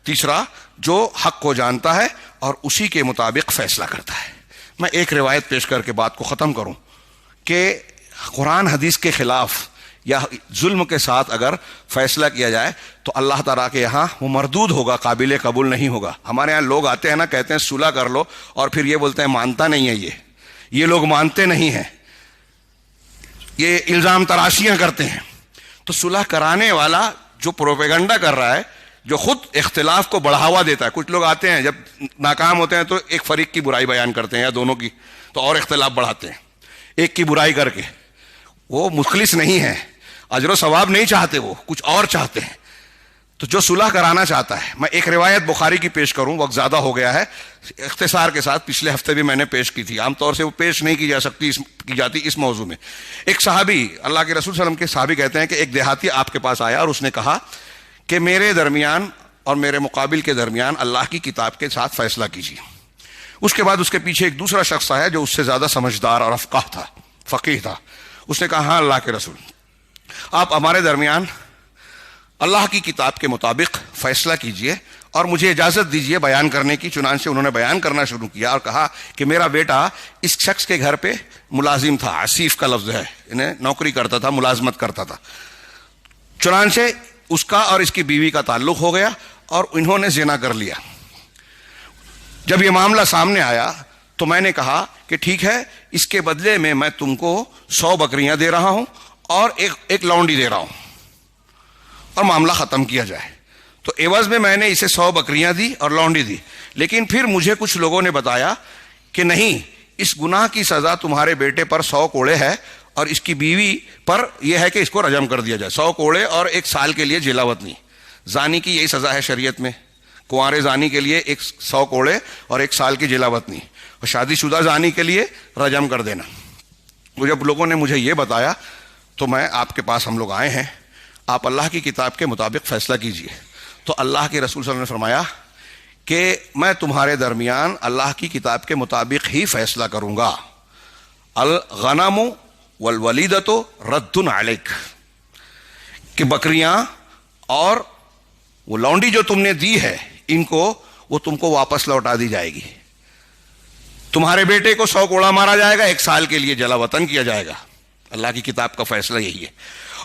تیسرا، جو حق کو جانتا ہے اور اسی کے مطابق فیصلہ کرتا ہے. میں ایک روایت پیش کر کے بات کو ختم کروں کہ قرآن حدیث کے خلاف یا ظلم کے ساتھ اگر فیصلہ کیا جائے تو اللہ تعالیٰ کے یہاں وہ مردود ہوگا، قابل قبول نہیں ہوگا. ہمارے یہاں لوگ آتے ہیں نا، کہتے ہیں صلح کر لو، اور پھر یہ بولتے ہیں مانتا نہیں ہے. یہ لوگ مانتے نہیں ہیں، یہ الزام تراشیاں کرتے ہیں. تو صلح کرانے والا جو پروپیگنڈا کر رہا ہے، جو خود اختلاف کو بڑھاوا دیتا ہے. کچھ لوگ آتے ہیں جب ناکام ہوتے ہیں تو ایک فریق کی برائی بیان کرتے ہیں یا دونوں کی، تو اور اختلاف بڑھاتے ہیں ایک کی برائی کر کے. وہ مخلص نہیں ہے، اجر و ثواب نہیں چاہتے، وہ کچھ اور چاہتے ہیں. تو جو صلح کرانا چاہتا ہے، میں ایک روایت بخاری کی پیش کروں، وقت زیادہ ہو گیا ہے، اختصار کے ساتھ پچھلے ہفتے بھی میں نے پیش کی تھی. عام طور سے وہ پیش نہیں کی جاتی اس موضوع میں. ایک صحابی، اللہ کے رسول صلی اللہ علیہ وسلم کے صحابی کہتے ہیں کہ ایک دیہاتی آپ کے پاس آیا اور اس نے کہا کہ میرے درمیان اور میرے مقابل کے درمیان اللہ کی کتاب کے ساتھ فیصلہ کیجیے. اس کے بعد اس کے پیچھے ایک دوسرا شخص آیا جو اس سے زیادہ سمجھدار اور فقیہ تھا. اس نے کہا ہاں اللہ کے رسول، آپ ہمارے درمیان اللہ کی کتاب کے مطابق فیصلہ کیجئے اور مجھے اجازت دیجئے بیان کرنے کی. چنانچہ انہوں نے بیان کرنا شروع کیا اور کہا کہ میرا بیٹا اس شخص کے گھر پہ ملازم تھا. عسیف کا لفظ ہے، انہیں نوکری کرتا تھا، ملازمت کرتا تھا. چنانچہ اس کا اور اس کی بیوی کا تعلق ہو گیا اور انہوں نے زنا کر لیا. جب یہ معاملہ سامنے آیا تو میں نے کہا کہ ٹھیک ہے، اس کے بدلے میں تم کو 100 بکریاں دے رہا ہوں اور ایک لونڈی دے رہا ہوں اور معاملہ ختم کیا جائے. تو عوض میں نے اسے 100 بکریاں دی اور لونڈی دی. لیکن پھر مجھے کچھ لوگوں نے بتایا کہ نہیں، اس گناہ کی سزا تمہارے بیٹے پر 100 کوڑے ہے اور اس کی بیوی پر یہ ہے کہ اس کو رجم کر دیا جائے. 100 کوڑے اور 1 سال کے لیے جیلاوطنی. زانی کی یہی سزا ہے شریعت میں، کنوارے زانی کے لیے 100 کوڑے اور 1 سال کی جیلاوطنی، اور شادی شدہ زانی کے لیے رجم کر دینا. وہ جب لوگوں نے مجھے یہ بتایا تو میں آپ کے پاس ہم لوگ آئے ہیں، آپ اللہ کی کتاب کے مطابق فیصلہ کیجئے. تو اللہ کے رسول صلی اللہ علیہ وسلم نے فرمایا کہ میں تمہارے درمیان اللہ کی کتاب کے مطابق ہی فیصلہ کروں گا. الغنم والولیدۃ رد علیک، کہ بکریاں اور وہ لونڈی جو تم نے دی ہے ان کو، وہ تم کو واپس لوٹا دی جائے گی. تمہارے بیٹے کو 100 کوڑا مارا جائے گا، 1 سال کے لیے جلا وطن کیا جائے گا. اللہ کی کتاب کا فیصلہ یہی ہے.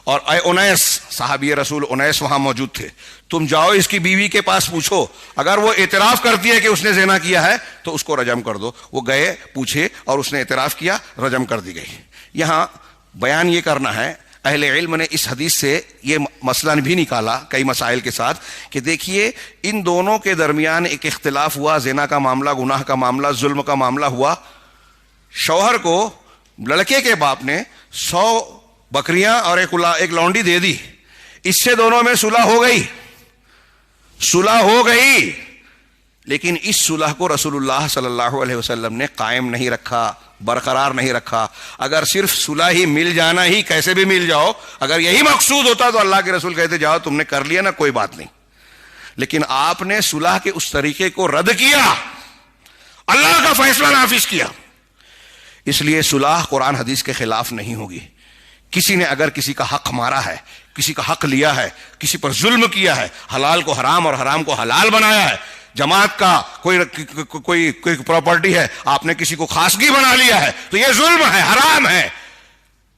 اور اے انیس، صحابی رسول انیس وہاں موجود تھے، تم جاؤ اس کی بیوی کے پاس پوچھو، اگر وہ اعتراف کرتی ہے کہ اس نے زنا کیا ہے تو اس کو رجم کر دو. وہ گئے، پوچھے اور اس نے اعتراف کیا، رجم کر دی گئی. یہاں بیان یہ کرنا ہے، اہل علم نے اس حدیث سے یہ مسئلہ بھی نکالا کئی مسائل کے ساتھ کہ دیکھیے ان دونوں کے درمیان ایک اختلاف ہوا، زنا کا معاملہ، گناہ کا معاملہ، ظلم کا معاملہ ہوا. شوہر کو لڑکے کے باپ نے 100 بکریاں اور ایک لونڈی دے دی. اس سے دونوں میں صلح ہو گئی. لیکن اس صلح کو رسول اللہ صلی اللہ علیہ وسلم نے قائم نہیں رکھا، برقرار نہیں رکھا. اگر صرف صلح ہی مل جانا ہی، کیسے بھی مل جاؤ، اگر یہی مقصود ہوتا تو اللہ کے رسول کہتے جاؤ تم نے کر لیا نا، کوئی بات نہیں. لیکن آپ نے صلح کے اس طریقے کو رد کیا، اللہ کا فیصلہ نافذ کیا. اس لیے صلح قرآن حدیث کے خلاف نہیں ہوگی. کسی نے اگر کسی کا حق مارا ہے، کسی کا حق لیا ہے، کسی پر ظلم کیا ہے، حلال کو حرام اور حرام کو حلال بنایا ہے، جماعت کا کوئی پراپرٹی ہے، آپ نے کسی کو خاصگی بنا لیا ہے، تو یہ ظلم ہے، حرام ہے.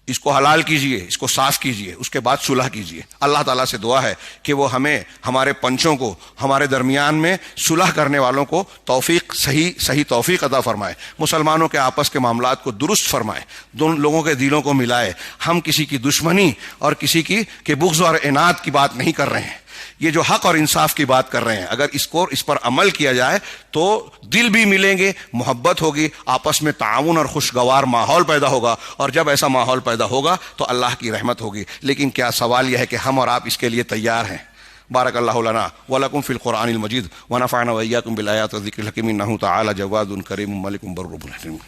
اس کو حلال کیجئے، اس کو صاف کیجئے، اس کے بعد صلح کیجئے۔ اللہ تعالیٰ سے دعا ہے کہ وہ ہمیں، ہمارے پنچوں کو، ہمارے درمیان میں صلح کرنے والوں کو توفیق، صحیح توفیق عطا فرمائے، مسلمانوں کے آپس کے معاملات کو درست فرمائے، دونوں لوگوں کے دلوں کو ملائے۔ ہم کسی کی دشمنی اور کسی کی کہ بغض اور عناد کی بات نہیں کر رہے ہیں، یہ جو حق اور انصاف کی بات کر رہے ہیں، اگر اس پر عمل کیا جائے تو دل بھی ملیں گے، محبت ہوگی، آپس میں تعاون اور خوشگوار ماحول پیدا ہوگا، اور جب ایسا ماحول پیدا ہوگا تو اللہ کی رحمت ہوگی۔ لیکن کیا سوال یہ ہے کہ ہم اور آپ اس کے لیے تیار ہیں؟ بارک اللہ لنا ولکم فی القرآن المجید ونفعنا وإیاکم بالآیات والذکر الحکیم، انہ تعالی جواد کریم ملک بر رب العالمین۔